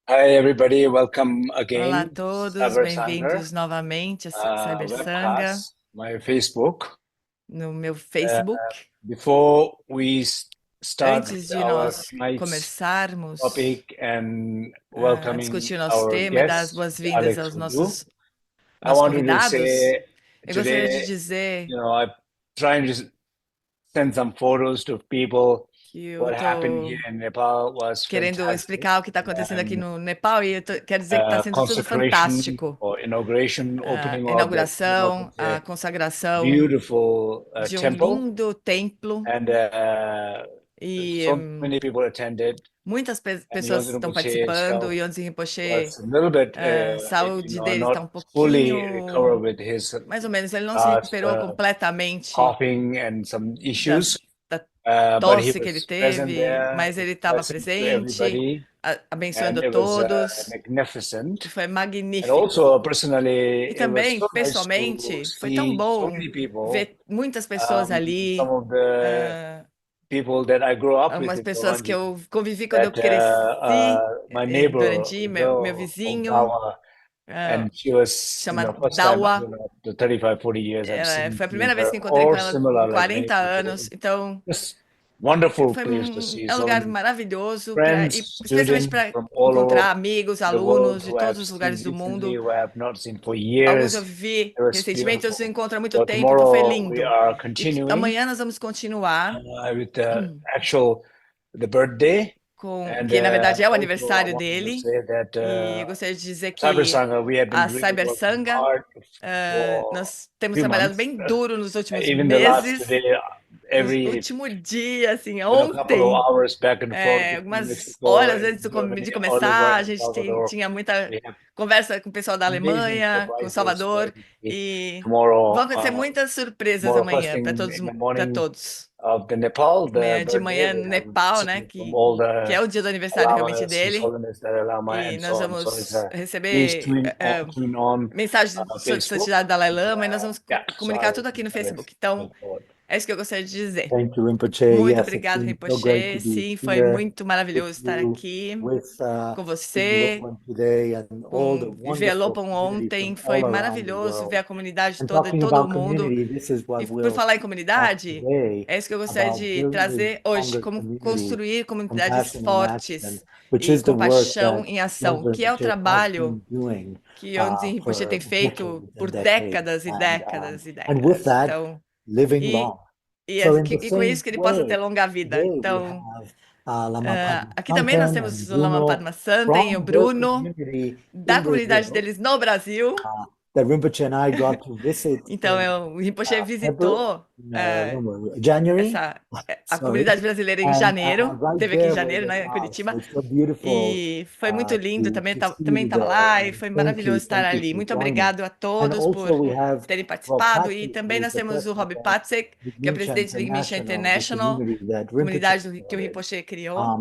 Hi, everybody. Welcome Olá a again, todos, Saber Sanger, bem-vindos novamente a Cyber Sangha webcast, my Facebook. no meu Uh, Facebook. Before we start Antes with de our nós tonight's começarmos topic and a welcoming discutir o nosso our tema e dar as guest, boas-vindas Alex aos Hudu, I nossos wanted to convidados, say eu gostaria de today, dizer I'm trying to send some photos to people. que eu What happened estou here in Nepal was querendo fantastic. explicar o que está acontecendo aqui And no Nepal e quero dizer que está sendo tudo consecration fantástico. or inauguration, A opening of inauguração, a the consagração beautiful de um temple, lindo templo and e so many people attended. muitas And pessoas Yonzin estão Rinpoche's participando. health E Yonzin Rinpoche, was a little bit, a saúde dele está not um fully recovered pouquinho, with his mais ou menos, ele não se last recuperou completamente coughing and some das, issues, da but he tosse que ele was present teve, there, mas ele estava blessing to presente, everybody, abençoando and it was todos, e magnificent. foi And magnífico. also, E personally, it was também, so nice to pessoalmente, foi tão see so bom many people. ver muitas pessoas Some ali, of the ah, people that I grew up with algumas in pessoas que Rovaniemi, eu convivi quando eu that cresci my em neighbor, Dorandi, meu Zo vizinho, Ogawa, ah, and she was, chama first time, I Dawa. don't know, the 35, 40 years I've Foi seen a primeira vez her, que encontrei com or ela em similar, like many 40 anos. people. Então, Just wonderful foi place to see é um so lugar many maravilhoso e friends, especialmente students para from all encontrar over amigos, the world alunos de who I todos have os seen lugares do recently, mundo. who I have not seen for Alguns eu years. vi It was recentemente, outros eu beautiful. encontro há muito So tempo, então foi tomorrow we lindo. are E continuing amanhã nós vamos continuar with the birthday, and que na verdade é o also I aniversário wanted to dele. say that E eu gostaria de dizer Cyber que Sangha, we have been a really Cyber working Sangha, hard for nós temos few trabalhado months. bem duro nos últimos Even the last meses. today, No every último dia, assim, a couple of ontem, hours back and forth between algumas Mexico horas and antes Germany, de Oliver começar, a and gente Salvador. tinha muita We have conversa com o pessoal da amazing Alemanha, com surprises Salvador, waiting e vão tomorrow. acontecer muitas surpresas Tomorrow, first amanhã thing in the para morning todos. of the Nepal, the Amanhã de birthday, manhã we no have Nepal, né, singing from all que the é o dia do aniversário realmente Lamas, His dele, Holiness Dalai Lama, e and so nós on. So it's vamos please receber tune on mensagens de Facebook. Santidade Dalai Lama e nós vamos Yeah, so comunicar tudo aqui no Facebook. Então, é isso que eu gostaria de dizer. Thank you, Rinpoche. Muito Yes, it's obrigado, been so great Rinpoche. to be Sim, foi here muito with maravilhoso estar you, aqui with com Big você, Lopon today, and all the e ver a wonderful Lopon community ontem. from Foi all around the maravilhoso ver world. a comunidade And toda, talking todo o about mundo. community, this is E what por we'll falar em talk comunidade, today é isso que eu gostaria about de building trazer hoje, stronger como communities, construir comunidades compassion in action, fortes which e is the work compaixão that em ação, Yonzin que é o Rinpoche has trabalho been doing que Onzi Rinpoche for tem feito decades por and decades. décadas e décadas e And with décadas. that, Então, living e, long. So in the e com same isso que ele possa ter way, longa vida. today we Então, have Lama Padma aqui também nós Santan temos and o Lama Bruno Padma Santen e o from their Bruno, community da in comunidade Brazil deles no Brasil. that Rinpoche and I got to visit Então, in o Rinpoche February, visitou January, a sorry, comunidade brasileira em and janeiro, right teve aqui em there where janeiro, they né, em are. So Curitiba, it's so beautiful e foi muito lindo, to see também you estava there. lá, e And foi maravilhoso estar thank you ali. for Muito joining. obrigado a And todos also por we have terem Rob participado, e Patrick, who também is nós the temos o Rob president of Patzek, que é Ligmincha presidente do Ignition International, the International, community that Rinpoche comunidade que o started. Rinpoche criou.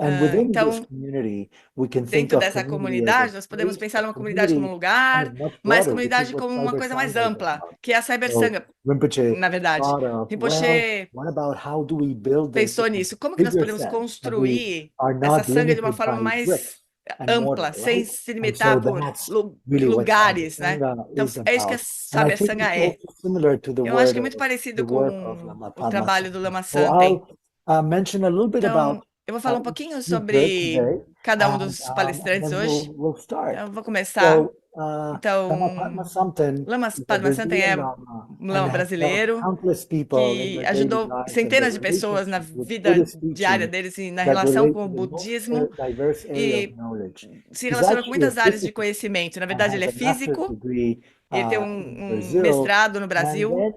And within this Então, community, we can think dentro of dessa community as a comunidade, nós podemos place, pensar but numa comunidade como um community kind lugar, of much mas broader, which is comunidade what como uma Cyber coisa mais Sangha is ampla, about. que é a Cyber So Sangha, Rinpoche na verdade. thought of, well, Rinpoche what about how do we build this pensou in a nisso. Como que nós bigger podemos sense? That we construir are essa not sanga de uma limited forma by mais bricks and mortar, ampla, sem right? se And so limitar por that's really what Cyber lugares, né? Sangha Então, is é isso que a about. And I Cyber think Sangha it's é. also similar to Eu acho que é muito the parecido work of com Lama o Padma trabalho do Santin. Lama So Santen. I'll mention a little bit about Então, eu vou falar um each pouquinho speaker sobre today, cada um dos and palestrantes then hoje. we'll start. Então, eu vou começar. So, Lama Padma Então, Santin Lama is a Padma Santen Brazilian é Lama um and lama has helped brasileiro countless people in que their daily ajudou lives and their centenas de pessoas na relationships with vida Buddhist diária teachings deles e na that relação relate com o to the most budismo diverse area of e knowledge. se He's relaciona com actually a muitas áreas de physicist conhecimento. Na and verdade, ele has é a master's físico, degree ele tem in um Brazil, mestrado no and Brasil then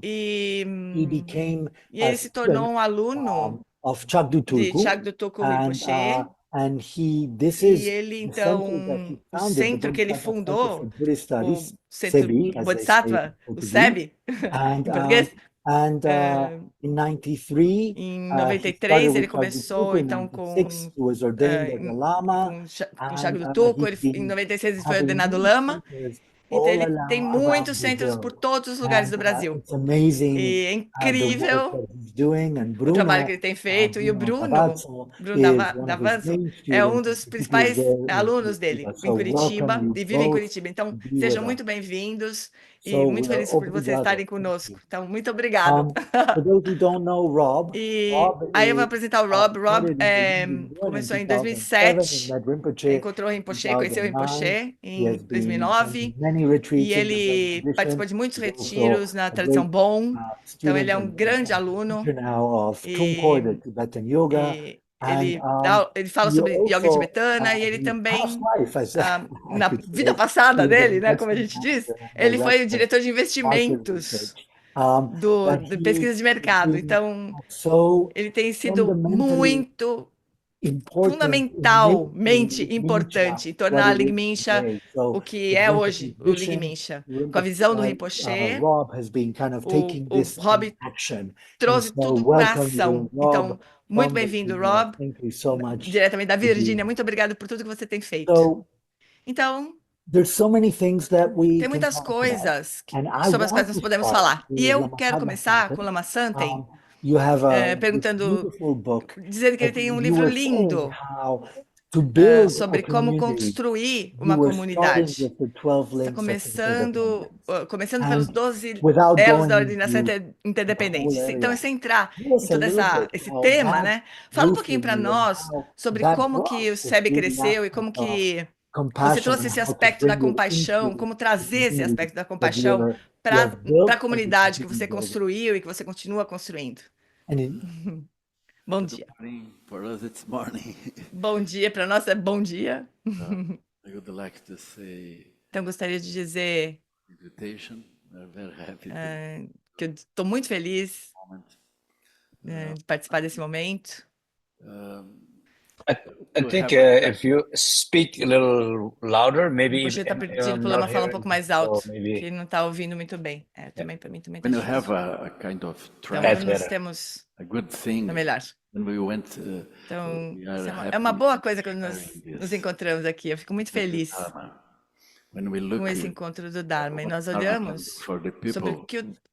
e, he became e a ele se student tornou um aluno of Chagdu de Tulku, Chagdu Toku and Rinpoche. this E is ele, the center that he então, o founded, the centro que ele Bodhisattva Center for fundou, Buddhist o Studies, Centro SEBI, as they say in Bodhisattva, o Portuguese, SEB, and em português, in 93 em he started 93 ele with Chagdu começou, Tulku. In então, 96 he was ordained as a lama, com and Chagdu Toku. he's Em been 96 ele foi having ordenado many lama. centers Então, all ele tem around muitos centros Brazil. por todos os lugares do And Brasil. it's amazing E é the work incrível that he's doing. And o trabalho que Bruno, ele tem feito. E o Bruno Bruno Davazzo Bruno is one of his Davanzo, main é um students, dos particularly principais there in alunos dele Curitiba. em So welcome Curitiba you e vive em both Curitiba. Então, to be sejam with muito us. bem-vindos e So muito felizes por vocês estarem obrigado. Thank conosco. you. Então, muito obrigado. For those who don't know Rob, E Rob aí eu vou is apresentar o Rob. Rob started in the Indian começou em 2007 and 2007, met Rinpoche encontrou o in Rinpoche, conheceu o 2009. Rinpoche He has em been 2009 to many e retreats in the Zen ele tradition. participou de muitos He's also retiros na a tradição great Bon. Então ele student é um grande aluno teacher now of e, Trungkor, the Tibetan yoga. e And ele fala he sobre yoga also, tibetana e ele his past também, life, as I na could vida say, passada he was dele, an né, como a investment gente diz, manager and ele foi o director diretor de of market investimentos research. But de he pesquisa de has mercado. been Então, so ele tem sido fundamentally muito important in fundamentalmente making importante em Ligmincha tornar a what it is Ligmincha today. So o que with é Rinpoche's hoje, o vision, Ligmincha. Com a visão do Rinpoche, Rob has been kind of taking o this Rob in action. And trouxe so tudo para welcome ação. you, Então, Rob, muito from bem-vindo, Virginia. Rob, Thank you so much diretamente da for being Virgínia. here. Muito obrigado por tudo que você tem feito. So Então, there's so many things that we tem can muitas talk about. coisas And I sobre as quais want nós to podemos start falar. E with eu Lama quero Sadma começar Santen. com Lama Santen, You have this perguntando, beautiful book dizendo que ele that tem um you livro were saying lindo how to build a sobre como community. construir You uma were starting comunidade. with the 12 Está links of começando, interdependence. começando pelos And 12 without elos da going ordenação into the interdependente. whole Então, area, sem entrar tell us em a todo little bit esse how tema, that né? Fala um grew pouquinho for para you and nós how sobre that como brought que o this SEB beauty cresceu e aspect como of que você compassion trouxe and esse how to aspecto da bring it compaixão, into como the trazer esse community aspecto da that compaixão you para have built a and you comunidade que continue você building. construiu e que você continua construindo. And in, Bom Good dia. morning. For us, it's morning. Bom dia, para nós é bom dia. I would like to say Então, gostaria de dizer invitation. We're very happy to que eu estou muito feliz moment. de participar desse momento. I think if you speak a little louder, maybe Você está I'm pedindo para o not Lama falar um hearing, pouco mais so alto, maybe que não está ouvindo muito bem. Também para mim também está When you difícil. have a kind of Então, track, That's nós better. temos a good thing, é melhor. when we went, Então, we are isso happy é uma boa coisa quando nós sharing this nos encontramos aqui. Eu fico muito feliz Dharma. When we com look esse encontro do Dharma. E what nós Dharma can do olhamos for the sobre people,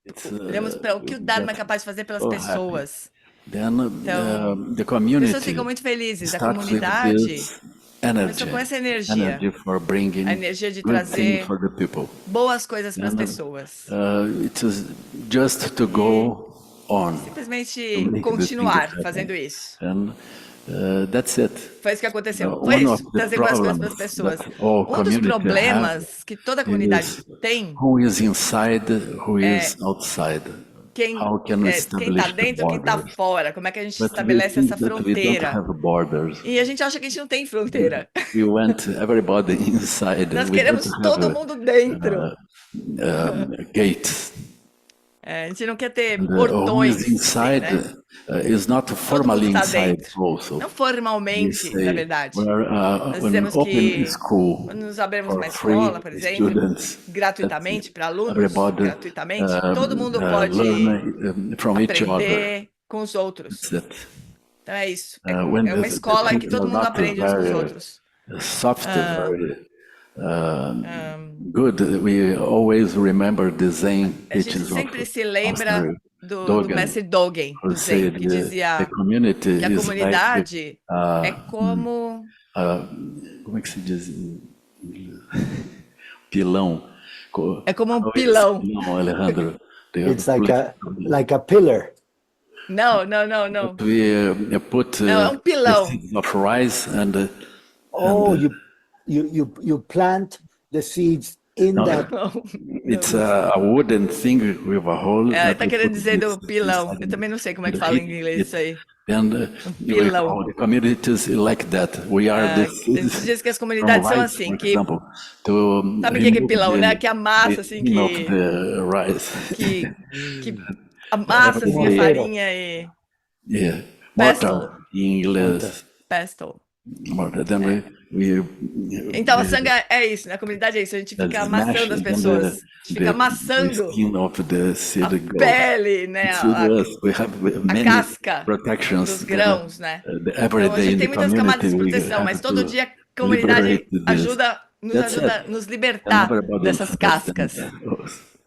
it's, olhamos para o que o Dharma é get capaz de fazer pelas so happy. pessoas. Then Então, the As pessoas community ficam muito felizes. A starts with comunidade this energy, começou com essa energia, for bringing a energia de good things trazer for the people. boas coisas para as And, pessoas. It is just to go on, Simplesmente make the continuar things fazendo happen. isso. And that's it. Foi isso que aconteceu. One Foi of isso, the trazer boas coisas para as problems pessoas. that all Um dos community problemas que toda comunidade is tem, who is inside, who is outside. quem How can we está establish the dentro, quem está borders? fora, como é que a gente But we estabelece think essa that we don't fronteira. have borders. E a gente acha que a gente não tem fronteira. We want everybody inside. Nós We queremos don't todo have mundo dentro. gates. A gente não quer ter Who portões. is inside assim, né? is not formally tá inside dentro. also. Não We formalmente, na say verdade. when dizemos open que school Quando nos abrimos for uma free escola, por exemplo, students, gratuitamente para alunos, everybody gratuitamente, todo mundo pode learn from each other. aprender com os outros. That's it. Então é isso. When É uma the escola em que things todo are mundo not aprende uns com os very outros. soft, very good. We always remember the Zen A gente teachings sempre of se lembra Master do Dogen, mestre Dogen, who do Zen, said que dizia the community que a is comunidade like é como como é que se diz? Pilão. É como um Não, pilão. Não, Alejandro. it's like a pillar. Não. We put Não, é um pilão. the seeds of rice and You plant the seeds in No. that. it's a wooden thing with a hole. Ela that tá we querendo put dizer do this pilão. inside Eu também não sei como é que and fala em heat inglês it. isso aí. And pilão. the communities like that. We are the Eles dizem que as comunidades são assim, for que example, to sabe o que é remove pilão, the- né? Que amassa assim, the of que the rice. que amassa assim a Morteiro. farinha e Yeah, Pestle. mortar em inglês. pestle. Mortar. Then we Então a sanga é isso, né? A comunidade é isso, a gente fica amassando as pessoas, a gente fica amassando skin of the a seed goat. pele, né? We have many casca protections dos grãos, né? every Então a day gente in tem the muitas camadas community de we proteção, have mas todo to dia a comunidade liberate this. ajuda nos That's ajuda a it. nos And libertar everybody dessas understands cascas. that.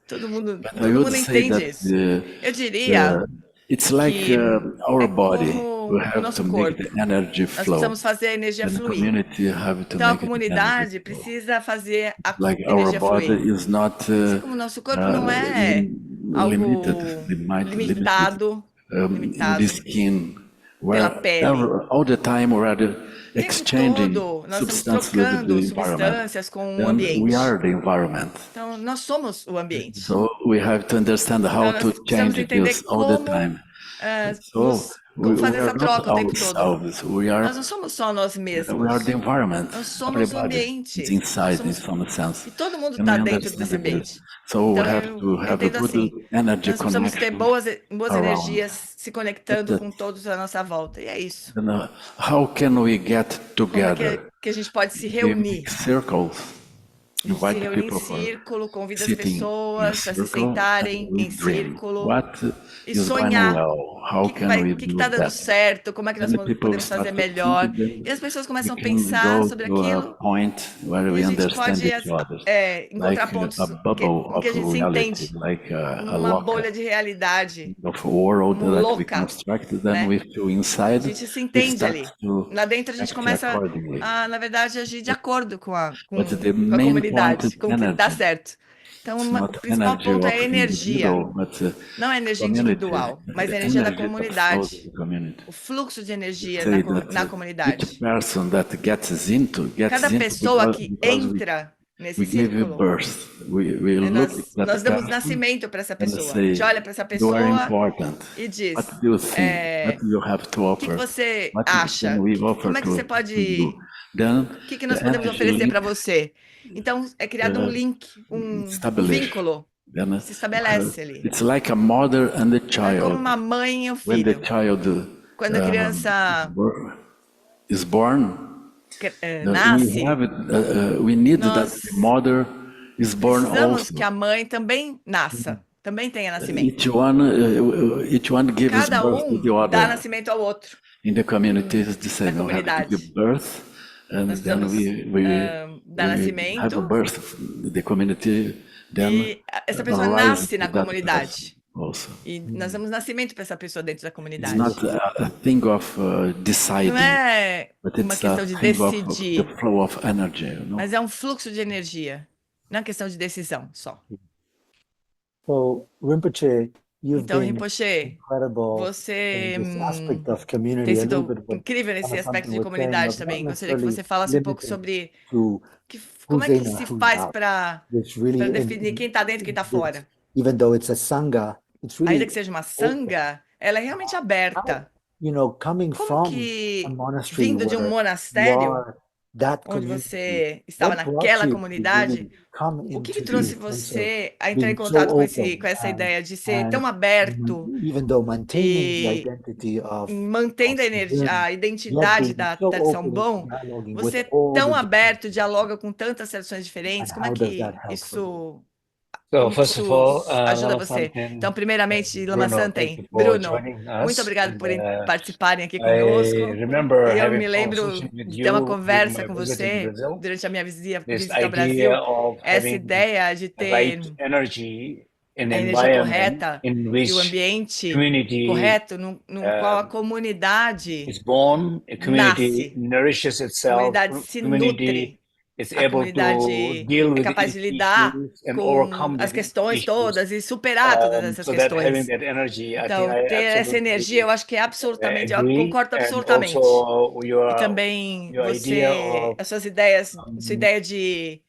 Todo mundo I would say entende that isso. Eu diria it's like que our é body. como We o have nosso to make corpo. the energy Nós flow. precisamos fazer a energia And the fluir. community have to Então, a make the energy comunidade flow. precisa fazer a Like our energia body fluir. is not Assim como o nosso corpo não é algo limited limitado in the skin, where pela pele. all the time we are O tempo exchanging todo, nós estamos substances with the trocando environment. substâncias com o Then ambiente. we are the environment. Então, nós somos o ambiente. So we have to understand how Então, nós to precisamos change entender this all the como, time. como We fazer essa are not troca o tempo todo. ourselves. Nós não somos só nós We mesmos. are the environment. Nós somos o Everybody ambiente. is inside Somos- in some sense. E todo mundo And está we dentro desse understand ambiente. this. So we Então, have to eu have a entendo good assim, energy nós precisamos ter connection. boas around. energias se conectando That's com todos à nossa volta. E é isso. And, how can we get Como é together? que a gente pode se We reunir? make circles. A gente se Invite reúne em people for círculo, convida as sitting in a pessoas para se circle sentarem and we em dream. círculo What e is going sonhar well? How o can we que do está dando that? certo, como é que nós And the people podemos fazer start to melhor. think, E as pessoas começam a we can pensar go sobre to a aquilo point where e we a gente understand pode each other. encontrar Like pontos a bubble em que a of gente se reality, entende, like a uma bolha locker de realidade. of a world como that we louca, construct. né? Then we feel A inside. gente se We entende start ali. to Lá dentro a gente act começa accordingly. a, na verdade, agir de acordo com a But the com a main comunidade, point is com o que dá energy. certo. Então, It's o not principal energy ponto é a of energia. individual, but Não é energia community. individual, mas The a energia da energy that flows comunidade. in the community. O fluxo de energia Say na that each comunidade. person that gets into Cada pessoa because que we entra nesse we give you círculo, birth. We né, look nós at damos person nascimento para essa and pessoa. A say, gente olha para essa you are pessoa important. e diz: What do you think? What do you have to o que offer? você What acha? can we offer Como é que to você you? pode. Then O que nós the podemos energy oferecer link para você? Então, é criado um link, um established. vínculo, Then se estabelece ali. it's like a mother and a É como child. uma mãe e um When the filho. child Quando a criança is born, nasce, we need that nós the mother is born precisamos also. que a mãe também nasça, também tenha nascimento. Each one gives Cada birth to the dá other. nascimento ao outro. In the community, it's the same. Na We have to comunidade. give birth, and Nós then precisamos dar we have a nascimento birth. The community then e essa pessoa arises nasce na to that comunidade. person also. E nós damos nascimento para essa pessoa dentro da It's comunidade. not a thing of deciding, Não é but uma it's a questão de thing of decidir, the flow of energy. You know? mas é um fluxo de energia. Não é questão de decisão só. So, Rinpoche, you've Então, been Rinpoche, incredible você in this aspect of tem community, a sido little bit what incrível nesse Thomas aspecto Hampton de was saying, comunidade of também. not Gostaria que necessarily você falasse um pouco limiting sobre to como é que who's in se and who's faz out. para It's really, definir quem está dentro e quem está fora. even though it's a sangha, it's Ainda really, que seja uma sanga, ela é realmente aberta. coming Como from que, a monastery vindo de um where you monastério, are that onde community, você estava what brought naquela you to comunidade, really come o que into trouxe this sense of você a entrar em being so contato com open essa and- ideia de ser and tão aberto, even though maintaining the e identity of mantendo a identidade da tradição bom, você tão aberto, dialoga com tantas tradições diferentes, And como é how does que that help isso So como first isso of all, ajuda Lama você? Santen, Então, primeiramente, Lama Bruno, thank Santem, you for Bruno, joining us. muito obrigado por And, participarem aqui I conosco. remember E eu having me a lembro conversation with de ter uma you conversa during com my visit in você Brazil. durante a minha This visita ao idea Brasil. of Essa having ideia de the ter right energy in a energia environment correta in e o which ambiente community correto no qual a comunidade is born, a community nasce, nourishes a itself, comunidade se community nutre, is a able to comunidade deal é with capaz de its lidar issues and com overcome as the questões issues. todas e superar todas essas So that having questões. that energy, I Então, think I ter essa absolutely energia, eu acho que é absolutamente, eu agree. concordo And absolutamente. also E também your idea você, of as suas ideias, sua ideia de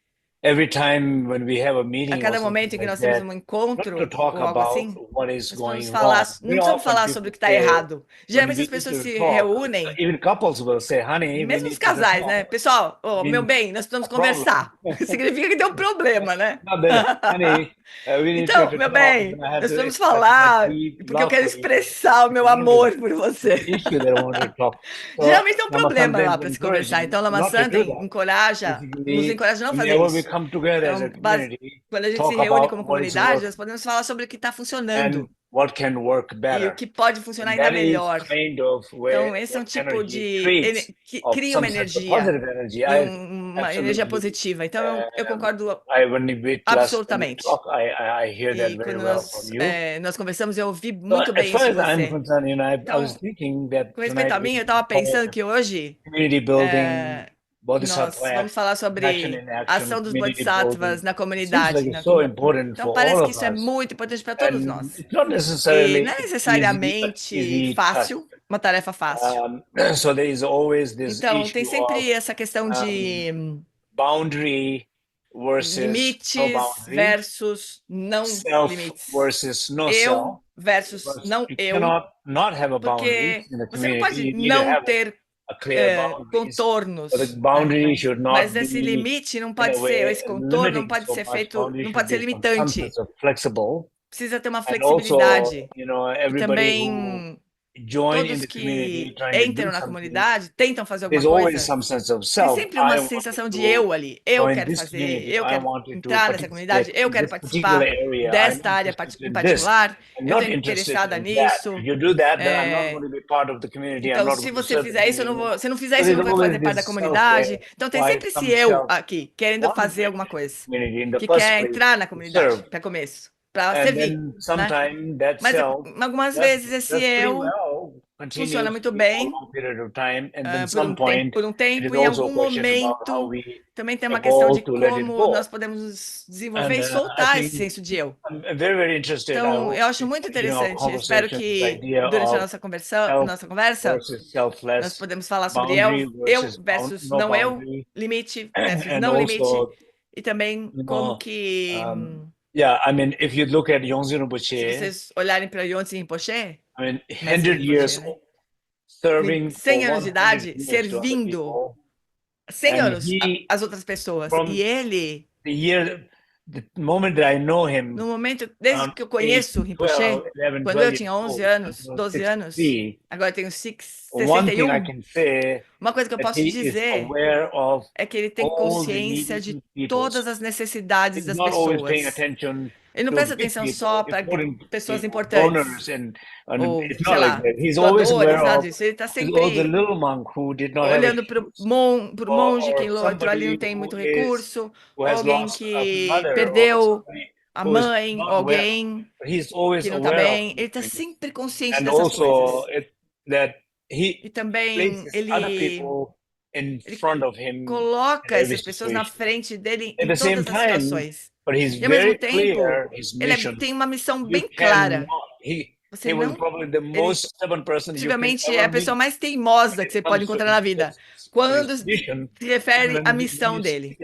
every time when we have a meeting a or cada something momento em que like nós temos that, um not encontro to talk ou algo about assim, what is nós going podemos falar, wrong. não Very precisamos often falar people sobre o que está say, errado. when Geralmente we as pessoas need to se talk, reúnem, even couples will say, honey, we mesmo need os to casais, talk. né? Pessoal, oh, meu bem, nós precisamos conversar. Significa que tem um problema, né? Not that, honey, we need Então, to meu talk. bem, And I have nós to precisamos express my falar, deep porque eu love quero for you. expressar o meu amor por você. Issue that I want to talk. So, Geralmente tem um Lama problema Santen lá para se encourages conversar. Então, Lama not to do Santen that. encoraja, nos encoraja a não fazer Whenever we isso. come together as a Então, community, quando a gente talk se reúne about como what is comunidade, working. nós podemos falar sobre o que está funcionando. And what can work e o better. que pode funcionar And ainda that is melhor. kind of Então, where esse é um that tipo energy de creates que of cria uma some sense of energia positive energy. e I uma energia absolutely, positiva. Então, eu concordo when we absolutamente. talk, I hear that E very quando well from you. nós conversamos, eu ouvi So muito as bem far isso de as I'm você. concerned, I was Então, thinking that com respeito tonight a we mim, eu should estava cover pensando que hoje community building, nós Bodhisattva vamos falar action sobre in a action, ação dos community bodhisattvas building. na It seems like comunidade. it's so important Então, for all parece que of isso é us. muito importante para todos And nós. it's not E necessarily não é an necessariamente easy fácil, task. uma tarefa fácil. So there is always this Então, issue tem sempre of essa questão de boundary versus no limites boundary, versus não self limites. versus no Eu self. versus Because não you eu, cannot not have a boundary porque in the você não community. pode You need to não have ter a clear boundaries. contornos, But the boundary should mas not esse be limite não in a pode ser, way esse contorno não limiting pode so ser much. feito, Boundary não should pode ser be some limitante. sense of flexible. Precisa ter uma And also, flexibilidade. you E know, everybody who também join in todos the community que trying to entram do na something, comunidade tentam fazer there's alguma always coisa. some sense of Tem self. sempre uma I want sensação de to eu ali. Eu join quero this fazer, community. eu I quero want to entrar nessa comunidade, participate eu in quero this particular participar area. I'm desta área interested em in this. particular. I'm Eu not estou interested interessada in that. nisso. If you do that, then I'm not going to be part of the community. I'm Então, not se going to você serve the fizer isso, community. se não fizer So isso, eu there's não vou always fazer parte da this self comunidade. there. Então, tem Why sempre esse some eu self aqui, querendo want fazer to alguma coisa, community in the que first quer place entrar na to comunidade, serve. para começo, para And servir, then né? sometime that Mas self algumas does vezes esse pretty eu well, funciona continues muito for a bem long period of time, and then some point por um it tempo, is e em also a algum question about how momento we também tem uma questão de evolve to let it como go. nós podemos desenvolver And e I soltar esse think senso de eu. I'm very, very interested. I Então, hope eu acho in muito continuing our interessante. Espero conversation, this que idea durante a of nossa conversa, versus nós selfless, podemos falar sobre boundary eu versus versus no não eu, boundary, limite versus and não limite, also, e também you como know, que, yeah, I mean, if you look at Yongzin se Rinpoche, vocês olharem para Yonzi Rinpoche, I mean, mestre 100 years Rinpoche, né? serving 100 for anos de 100 idade, years to other servindo people, 100 and anos he, às outras pessoas. from E ele, the moment that I know him, no momento, desde around que eu 8, conheço o Rinpoche, 12, 11, quando eu 12 tinha years 11 old, anos, until 12 anos, 63, agora eu tenho one thing I 61, can say uma coisa que eu that posso he is dizer aware of é que ele tem all the consciência needs de of people. todas as necessidades He's das not always paying pessoas. attention Ele não to presta big atenção people, só para important pessoas people, importantes, donors, and ou, it's sei not like lá, that. He's always doadores, aware nada of disso. Ele está all the sempre little monk who did not have a olhando para o monge que or entrou ali, não somebody tem muito who recurso, who ou has alguém lost a que mother or perdeu somebody a who is mãe, not ou well. alguém He's always que não está aware of bem. Ele está things. sempre consciente And dessas also coisas. that he E também places other people in front of him in coloca every essas pessoas na situation. frente dele At em the same todas as time, situações. but he's E ao mesmo very tempo, clear his mission. tem uma missão You bem clara. cannot, Você he was não, probably the most stubborn person you can possivelmente é ever a pessoa meet. mais teimosa que você pode encontrar na vida. Quando se refere à missão dele.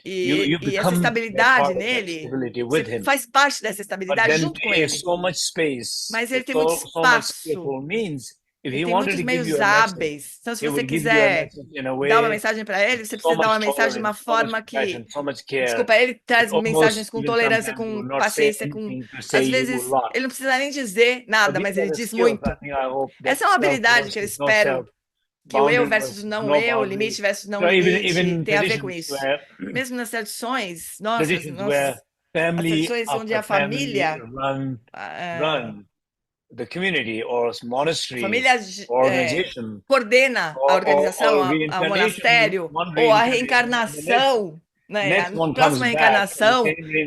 E essa estabilidade nele, você faz parte dessa estabilidade junto com ele. Mas ele tem muito espaço. Ele tem muitos meios hábeis. Então, se você quiser dar uma mensagem para ele, você precisa dar uma mensagem de uma forma que... Desculpa, ele traz mensagens com tolerância, com paciência, com... Às vezes, ele não precisa nem dizer nada, mas ele diz muito. Essa é uma habilidade que eu espero que o eu versus não eu, limite versus não limite, tem a ver com isso. Mesmo nas tradições nossas, as tradições onde a família the community or monastery, família organization, coordena a organização, ao monastério, ou a reencarnação, né? A próxima reencarnação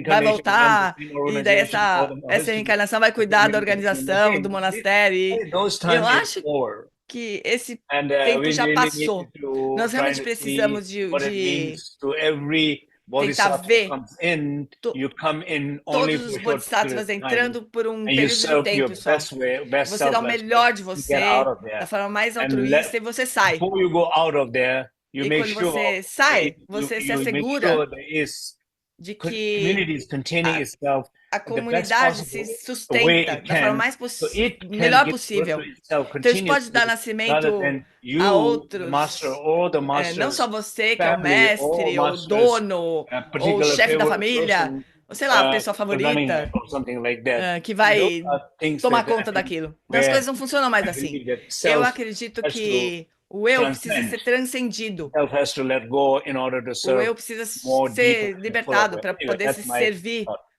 vai voltar, e daí essa reencarnação vai cuidar da organização, do monastério. E eu acho que esse tempo já passou. Nós realmente precisamos de tentar ver todos os bodhisattvas entrando por um período de tempo só. Você dá o melhor de você, da forma mais altruísta, e você sai. E quando você sai, você se assegura de que a comunidade se sustenta da forma mais melhor possível. Então, isso pode dar nascimento a outros, não só você, que é o mestre, ou o dono, ou o chefe da família, ou sei lá, a pessoa favorita, que vai tomar conta daquilo. Então, as coisas não funcionam mais assim. Eu acredito que o eu precisa ser transcendido. O eu precisa ser libertado para poder se servir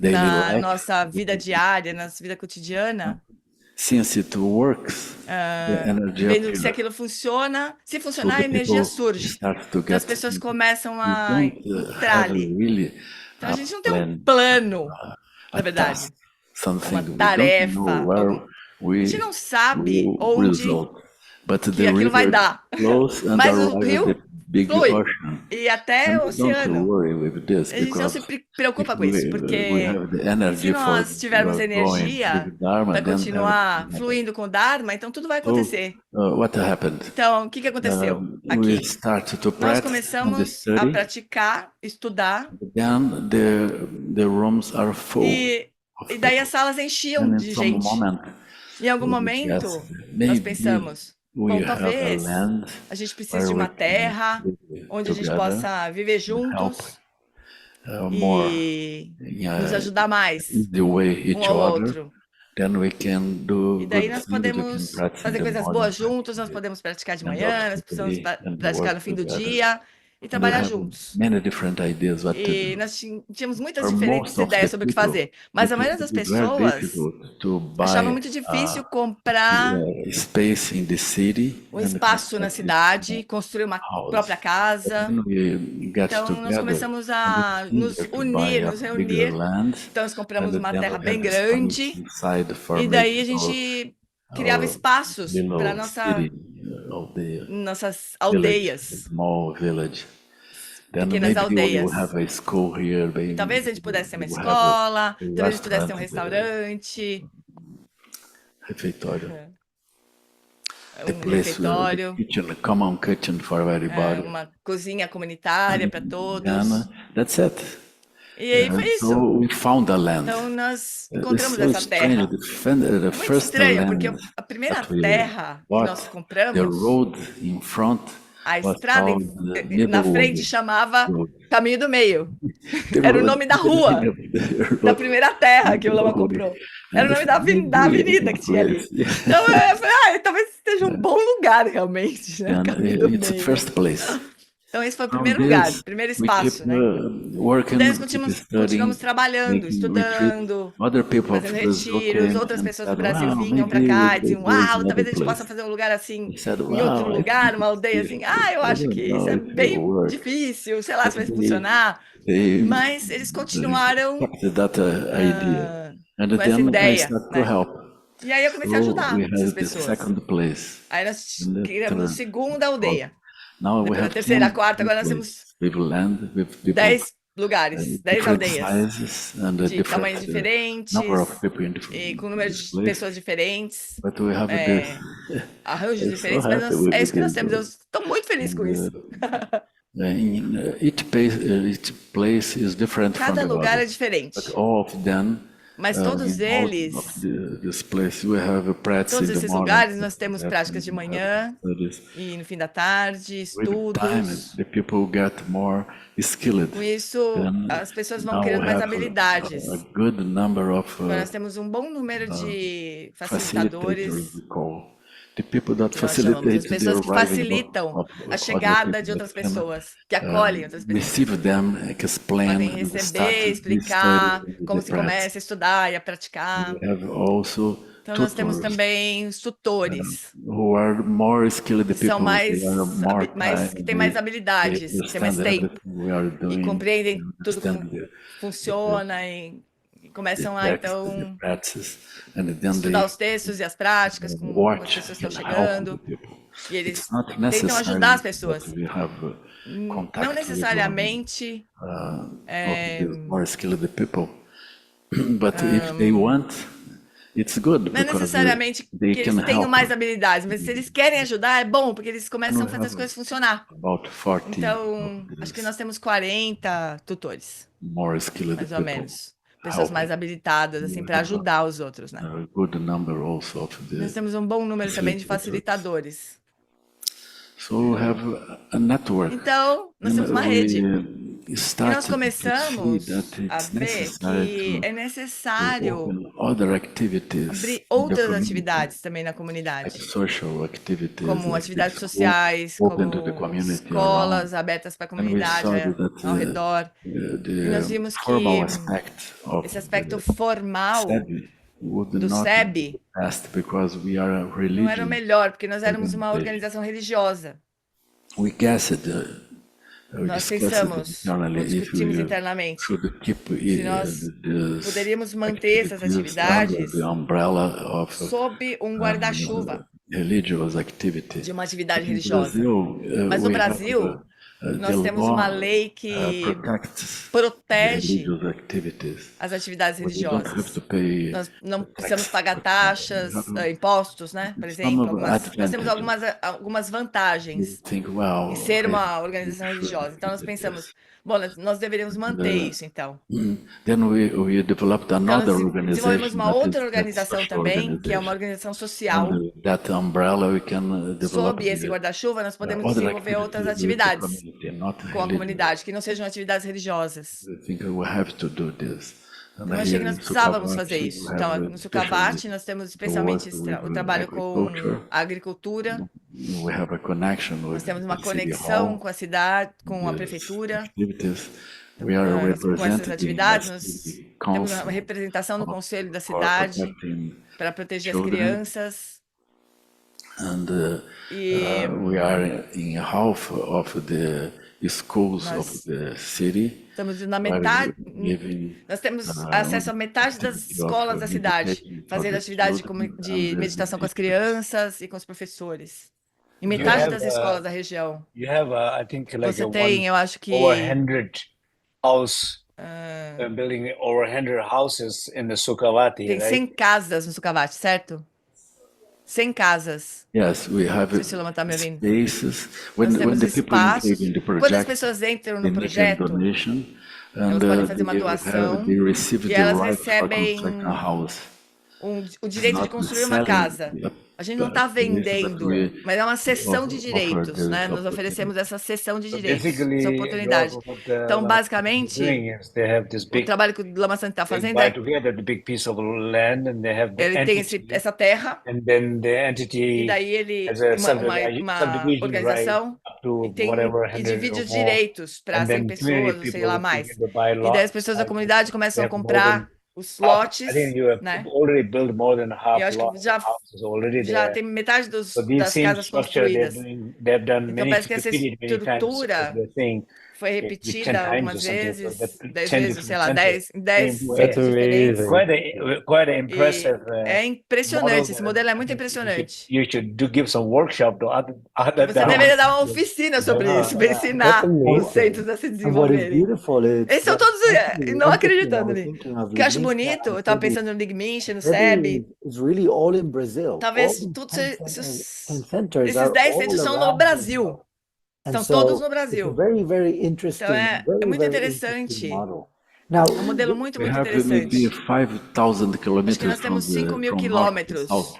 daily na life, nossa vida diária, na nossa vida cotidiana, since it works, the energy vendo se appears. aquilo funciona, se So funcionar, a the energia people surge. start to Então, as get, pessoas começam we a don't entrar have ali. really Então, a a gente não tem um plan, plano, a na verdade. task. something. uma We don't tarefa. know where A gente não sabe will onde result, but que the aquilo vai river dar. flows and Mas o arrives at rio the big flui ocean. e até And o we don't oceano. worry with this A gente não because se preocupa if com isso, we porque have the se energy for nós tivermos going energia with Dharma, para then continuar everything fluindo com o Dharma, então tudo vai So, acontecer. what happened? Então, o que aconteceu We aqui? start to Nós practice and começamos a study, praticar, estudar, then the rooms are full. e daí as salas enchiam And in de some gente. moment, Em algum we momento, guess nós maybe pensamos, we bom, have a talvez land a gente precise where de we uma can terra live onde a gente together possa viver and help juntos more e in nos a ajudar mais easy way um each ao other. outro. Then we can do E daí good nós things. We can podemos practice in fazer the coisas morning, boas juntos, nós practice podemos praticar de end manhã, of nós the precisamos day, and praticar work no fim do together. dia e And we trabalhar have juntos. many different ideas what to E do. nós tínhamos muitas For diferentes most of ideias the sobre o que people, fazer, mas a it maioria das is very pessoas difficult to achava buy muito difícil comprar space in the city um and espaço na construct cidade, construir uma house. própria casa. Then we get Então, nós together começamos and a it's nos easier to unir, buy a nos bigger reunir. land, Então, nós compramos and uma then terra we bem have space grande inside for e daí a making gente criava our espaços para little city of the nossas village, aldeias, small village. Then pequenas maybe we will aldeias. have a school here. E talvez a gente pudesse ter uma we will have escola, talvez a gente pudesse ter um restaurant, restaurante, refeitório. um refeitório, Kitchen, common kitchen for everybody. uma cozinha comunitária para todos. And that's it. E aí foi isso. So we found a land. Então nós It's encontramos so essa strange. terra. The Muito first estranho, land porque a primeira that we terra que nós bought, the compramos, road in front a was estrada called the Middle na frente Road. chamava Caminho do Meio. Era o nome da rua, da primeira terra que o Lama comprou. Era o nome da avenida que tinha ali. Então eu falei, talvez esteja um bom lugar realmente, né? Caminho do It's the Meio. first place. Então esse foi o primeiro lugar, o primeiro espaço, né? Daí nós continuamos trabalhando, estudando, fazendo retiros, outras pessoas do Brasil vinham para cá e diziam, uau, talvez a gente possa fazer um lugar assim, em outro lugar, uma aldeia assim. Eu acho que isso é bem difícil, sei lá se vai funcionar. Mas eles continuaram com essa ideia, né? E aí eu comecei a ajudar essas pessoas. Aí nós criamos a segunda aldeia. Na terceira, a quarta, agora nós temos 10 lugares, 10 aldeias, de tamanhos diferentes, e com número de pessoas diferentes, arranjos diferentes, mas é isso que nós temos. Eu estou muito feliz com isso. Cada lugar é diferente. Mas todos eles, todos esses lugares, nós temos práticas de manhã e no fim da tarde, estudos. Com isso, as pessoas vão criando mais habilidades. Agora nós temos um bom número de facilitadores. As pessoas que facilitam a chegada de outras pessoas, que acolhem outras pessoas. Podem receber, explicar como se começa a estudar e a praticar. Então nós temos também os tutores, que são que têm mais habilidades, que têm mais tempo e compreendem tudo como funciona e começam a, então, estudar os textos e as práticas, como as pessoas estão chegando, e eles tentam ajudar as pessoas. Não necessariamente não é necessariamente que eles tenham mais habilidades, mas se eles querem ajudar, é bom, porque eles começam a fazer as coisas funcionar. Então, acho que nós temos 40 tutores, mais ou menos. Pessoas mais habilitadas, assim, para ajudar os outros, né? Nós temos um bom número também de facilitadores. Então, nós temos uma rede. E nós começamos a ver que é necessário abrir outras atividades também na comunidade, como atividades sociais, como escolas abertas para a comunidade ao redor. E nós vimos que esse aspecto formal do SEB não era o melhor, porque nós éramos uma organização religiosa. nós discussed pensamos, internally ou if discutimos we internamente, should keep se nós these poderíamos manter essas activities under atividades the umbrella of sob guarda-chuva religious activity. de uma atividade In religiosa. Brazil, Mas no we have Brasil, the nós temos uma law lei que protects protege religious activities. as atividades But you don't have religiosas. to pay Nós não tax precisamos pagar for that. taxas, You have impostos, né? Por some exemplo, nós temos advantages. algumas You vantagens think, well, em ser I uma organização should religiosa. Então, nós do pensamos, this. bom, nós deveríamos manter isso, então. Then we developed Então, nós another desenvolvemos organization uma that outra is organização social também, que é uma organization. organização social. Under that umbrella, we can develop Sob esse guarda-chuva, nós podemos other desenvolver outras activities with the atividades community, not com a religious. comunidade, que não sejam atividades religiosas. I think we have to do this. And Então, eu achei here que nós in precisávamos Sukhavati, fazer we isso. have Então, no Sukhavati, nós temos especialmente o trabalho com a agricultura. We have a connection with Nós temos uma the city conexão hall, com a cidade, com a yes, prefeitura. activities. We are Com essas represented in atividades, the nós city temos uma council representação no conselho da for cidade protecting para proteger as children. crianças. And E we are in half of the schools Nós of the city. estamos na Where metade, giving nós temos acesso a metade das activity of escolas da cidade, meditation for fazendo the atividade children de and meditação com as the crianças e com os professores. Em You metade have, das escolas da região. you have, I think, like Você a tem, eu acho que over 100 house building over 100 houses in the Sukhavati, tem right? 100 casas no Sukhavati, certo? 100 casas. Yes, we have Não sei se o Lama está me ouvindo. spaces. Nós When temos the people espaços. engage in the Quando as project, pessoas entram they no make a projeto, donation, elas and podem fazer uma they doação they receive e the elas right for recebem constructing a house. o direito de Not construir uma selling, casa. A gente não está but this is that vendendo, we mas é uma cessão de offer direitos, this né? Nós opportunity. oferecemos essa cessão de So direitos, basically, essa oportunidade. what Então, Lama basicamente, is doing is they have this o big, trabalho que o Lama Santo está they fazendo buy é together the big piece of land and they have the ele tem entity, essa terra and then the e entity daí ele has a uma subdivision right organização up to e tem whatever e 100 divide or os more. direitos para And 100 then pessoas, community ou sei people lá begin mais. to buy E daí as lots. pessoas da comunidade começam a They have more comprar than os half. I lotes, think you have né? already built more than half Eu acho que houses already já there. tem metade So these das same casas structure construídas. they've done Então many parece que essa repeated many times. estrutura They're saying foi with 10 repetida times or algumas something. vezes, So that 10 10 vezes, sei different lá, centers. 10 Same way. centros diferentes. Quite an impressive É impressionante, model esse modelo é muito I think impressionante. you should give some workshop to other Você deveria dar uma towns. oficina sobre isso, para ensinar os centros a se And what is desenvolverem. beautiful is Eles são that todos actually não everything I acreditando was ali. thinking of O que eu acho Ligminster bonito, eu and estava Sebi, pensando no Ligminster, no SEB, Sebi is really all in Brazil. talvez All these todos 10 esses are 10 all centros são no around Brasil. Brazil. And Estão todos so no it's a Brasil. very, very interesting, Então é very, muito very interessante. interesting model. Now, É um modelo muito, We muito have maybe interessante. 5,000 Acho que kilometers nós temos 5 mil from north to quilômetros south.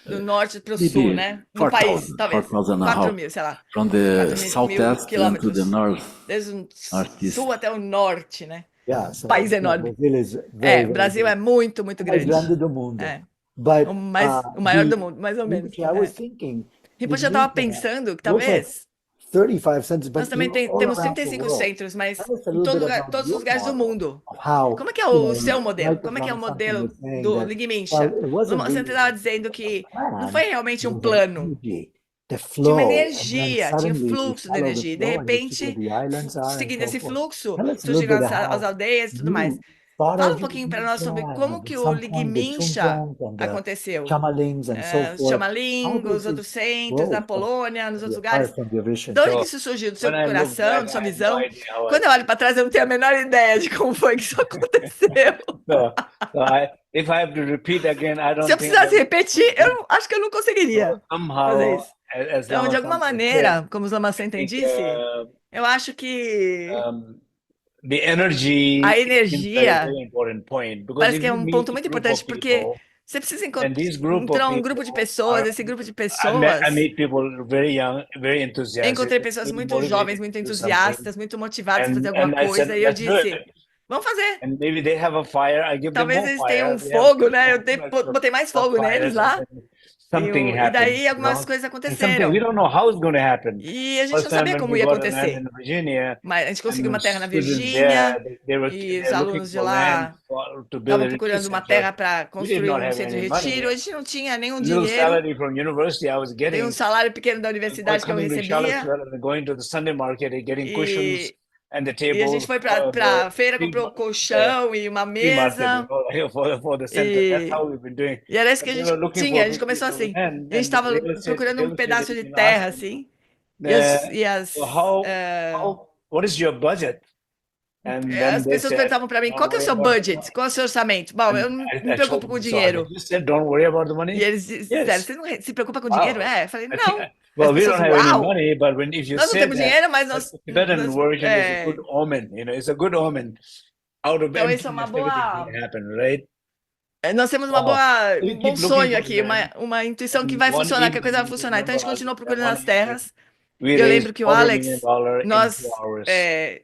do norte para o Maybe sul, né? No país, 4,000, talvez. 4,000 and a 4 half. mil, sei lá. From the 4 mil southwest and to quilômetros. the north. Desde o Northeast. sul até o norte, né? yeah, so País enorme. Brazil is very, O Brasil é muito, muito o mais grande. grande do mundo. É, But o maior do mundo, mais ou menos. I was thinking, Rinpoche, eu estava pensando que talvez 35 centers, but nós também all temos around the 35 world. centros, mas Tell us a em little bit about todos os your lugares do model mundo. of how, Como é que é you know, o seu modelo? like Como é que é o Lama Santam modelo was saying do that, Ligmincha? well, it wasn't Você really estava dizendo que não plan, foi realmente um it was an plano. energy, the Tinha uma flow, and then energia, tinha suddenly you fluxo de follow the energia. E de flow and you see repente, where the islands are and seguindo so esse forth. fluxo, Tell us a little surgiram bit as how aldeias e tudo mais. you thought Fala um of pouquinho para nós sobre Ligmincha como and que at o some point the Ligmincha Chumtong and the aconteceu. Chamalings and so Os forth. Chamaling, How os does outros it centros, grow na Polônia, nos outros apart lugares. from your vision? De onde So, que isso surgiu? Do seu when I look coração, back, da sua I have visão? no idea how Quando eu olho para trás, eu não tenho a menor ideia de como foi que isso aconteceu. if I have to repeat again, I don't Se eu think precisasse repetir, eu acho que eu não conseguiria fazer somehow, isso. as Então, de Lama alguma Santam maneira, como os Lama Santam said, disse, eu acho que the energy a is a energia very important point because parece if que é you um meet ponto a muito group importante, of porque people, você precisa and this group of encontrar um grupo de people pessoas, are, esse grupo de I pessoas. meet people very young, very enthusiastic, Encontrei pessoas very muito motivated jovens, to muito do something, entusiastas, muito motivadas a fazer and alguma I said, coisa, e eu let's do disse, it. Vamos fazer. And maybe they have a fire, I give them Talvez more eles fire. tenham We have fogo, né? Eu extra botei mais fogo fire, neles lá. and then something E happens, daí you algumas know? coisas And something aconteceram. we don't know how it's going to happen. E a gente First não time sabia when como we ia got a land acontecer. in Virginia, Mas a gente and conseguiu uma the terra na students Virgínia, there, e os they're looking alunos de for land lá to build estavam a procurando retreat uma center. terra para We did construir not um have centro de any money. retiro. A gente não tinha nenhum Little dinheiro. salary from university I was Tem um getting. salário pequeno da universidade que eu Coming to recebia. Charlottesville and going to the Sunday market and getting cushions E, and the e a gente tables foi for para a the feira, comprou um colchão e uma free market, mesa. for the center. That's E, how we've been doing. e era isso que But a they gente were looking tinha. for A gente começou pieces of assim. land, A gente and estava real estate, procurando um pedaço de didn't terra, ask them, assim. E so what is your budget? And then as they pessoas said, perguntavam para mim, "Don't qual que é o worry seu about the budget? money." Qual é o seu orçamento? Bom, eu And não I me preocupo told com o them, so dinheiro. you said, don't worry about the E money? eles disseram, Yes. você não se preocupa com o Wow. dinheiro? Eu falei, I não. think, well, As we pessoas, don't have any uau, money, but if you nós não say temos that, dinheiro, mas the Tibetan version is a good omen. It's a good omen. Out of Então isso é uma emptiness, everything boa... can happen, right? Nós temos Wow. We um bom keep looking sonho for aqui, land. uma intuição que And vai one funcionar, que a coisa vai evening, funcionar. Então a gente remember, continuou Alex, procurando one as evening, terras. we Eu raised lembro que o $250,000 Alex, in 2 nós hours.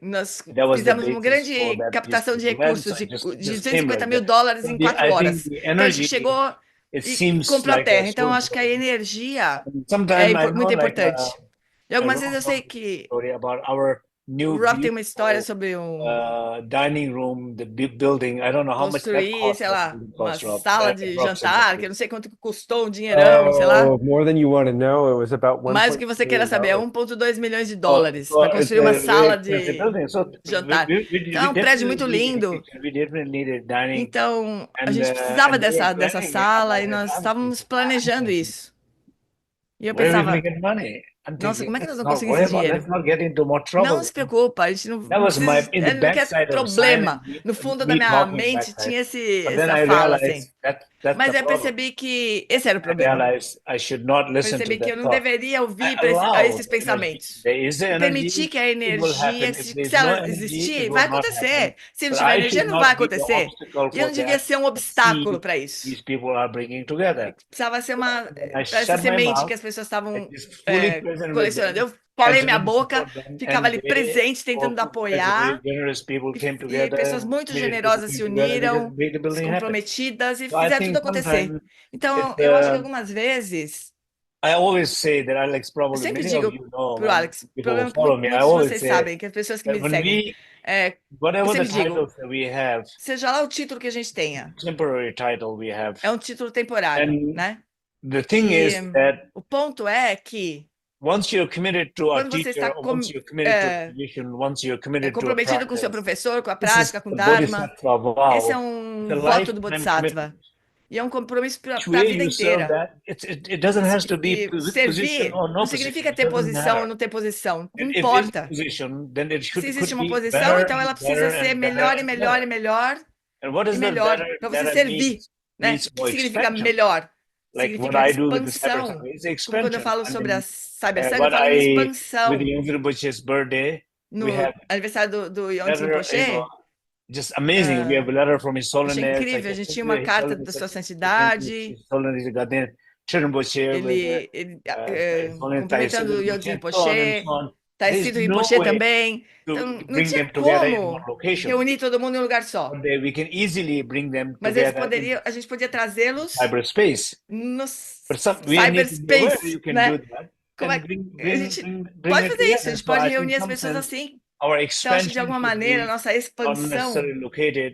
nós That was the fizemos uma basis for grande that captação de piece of land. recursos So de just came $250 like mil that. em But 4 I horas. think the Então a gente energy, chegou it e seems comprou a like terra. a Então eu source acho que a energia sometimes I muito know, like, importante. E I algumas wrote vezes eu a sei que story about our o new Rob tem uma história beautiful sobre dining room, the big building. I don't know how much that construir, cost. sei lá, That uma cost, Rob, sala de jantar, approximately. que eu não sei quanto que custou, um dinheirão, sei lá. Oh, more than you want to know. It was about Mais do que você queira 1.2 saber, é million. 1,2 milhões de So, dólares so para it's construir a uma very sala expensive de building. So jantar. Então é um we prédio muito definitely needed a lindo. kitchen. We definitely needed dining. Então a And, gente precisava and we were dessa planning it. sala e And nós I'm estávamos thinking, planejando isso. E eu where are we pensava, going to get money? I'm nossa, thinking, como é que nós let's vamos not conseguir worry esse about, dinheiro? let's not get into more Não trouble. se preocupa, a gente That was precisa, in the não quer backside of problema. silence, No fundo da me minha talking mente backside. tinha But then essa I fala realized assim. that's Mas the eu problem. percebi que esse era o I problema. realized I should not listen to Percebi que that eu não thought. deveria ouvir I para allow a esses the energy. pensamentos. There is the E energy, permitir que a it will happen. energia, If se there's no ela energy, existir, it vai will not happen. acontecer. Se não But tiver I energia, should não vai not be the acontecer. obstacle E eu não for devia that. ser um The obstáculo seed para isso. these people are bringing together. Precisava ser I essa shut my semente que mouth as pessoas estavam and just fully present with colecionando. them Eu falei and minha trying to boca, support them. ficava And ali they, presente, tentando very apoiar. generous people came E together, pessoas muito committed people generosas came se together and uniram, made the building happen. comprometidas e So I fizeram tudo think acontecer. sometimes Então, it's, eu acho que algumas vezes, I always say that Alex, eu probably sempre many of digo you know, pro when Alex, o people problema é que follow me, I muitos de always vocês say sabem, que as pessoas que that me when seguem, we, eu whatever the sempre digo, titles that we have, seja lá o título que a gente tenha, temporary title we have, é um título temporário, and né? the thing is E that o ponto é que once you're committed to a quando você teacher, está or once you're committed to a tradition, once you're committed to a comprometido com o seu practice, professor, com a this is prática, com o the Dharma, Bodhisattva vow. esse é It's um a voto do lifetime Bodhisattva. commitment. E é um compromisso para Which a way vida you serve inteira. that, it doesn't have to be E with servir position or no não position. significa It ter doesn't posição ou matter. não ter posição. Não And if it's importa. position, then it Se could existe uma be posição, better então ela and precisa better ser and melhor better e and melhor e better. melhor And what e does that melhor better, para você better servir, né? means O que more significa expansion. melhor? Like what Significa I do with the expansão. Cyber is Como quando eu expansion. falo I sobre a mean, Cyber Saga, eu what falo em with expansão. the Yonggi Rinpoche's birthday, we No have aniversário do Yonggi letter, Rinpoche, just amazing. We have a letter from His achei Holiness. incrível. A gente tinha uma carta da sua santidade. His Holiness Gaden Rinpoche, Ele cumprimentando o Yonggi Rinpoche. Está escrito Rinpoche também. Então, não tinha como reunir todo mundo em um lugar só. We can easily bring them Mas eles poderiam, a gente podia trazê-los cyberspace. no cyberspace, né? Como é que a gente pode fazer isso? A gente pode reunir as pessoas assim. Então, acho que de alguma maneira a nossa expansão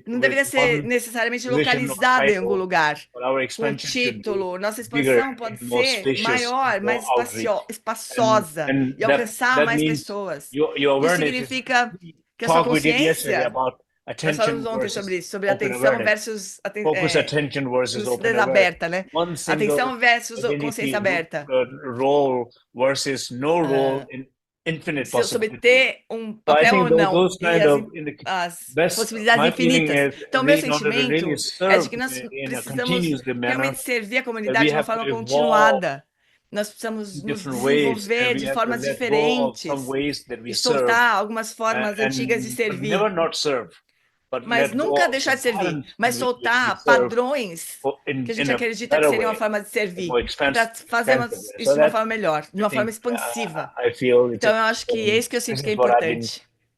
não deveria ser necessariamente localizada em algum lugar. O título, nossa expansão pode ser maior, mais espaçosa e alcançar mais pessoas. Isso significa que a sua consciência, nós falamos ontem sobre isso, sobre atenção versus consciência aberta, né? Atenção versus consciência aberta. Role versus no role in infinite sobre ter um papel ou não, e as possibilidades infinitas. Então, meu sentimento é de que nós precisamos realmente servir a comunidade de uma forma continuada. Nós precisamos nos desenvolver de formas diferentes e soltar algumas formas antigas de servir. Mas nunca deixar de servir, mas soltar padrões que a gente acredita que seria uma forma de servir, para fazer isso de uma forma melhor, de uma forma expansiva. Então, eu acho que é isso que eu sinto que é importante.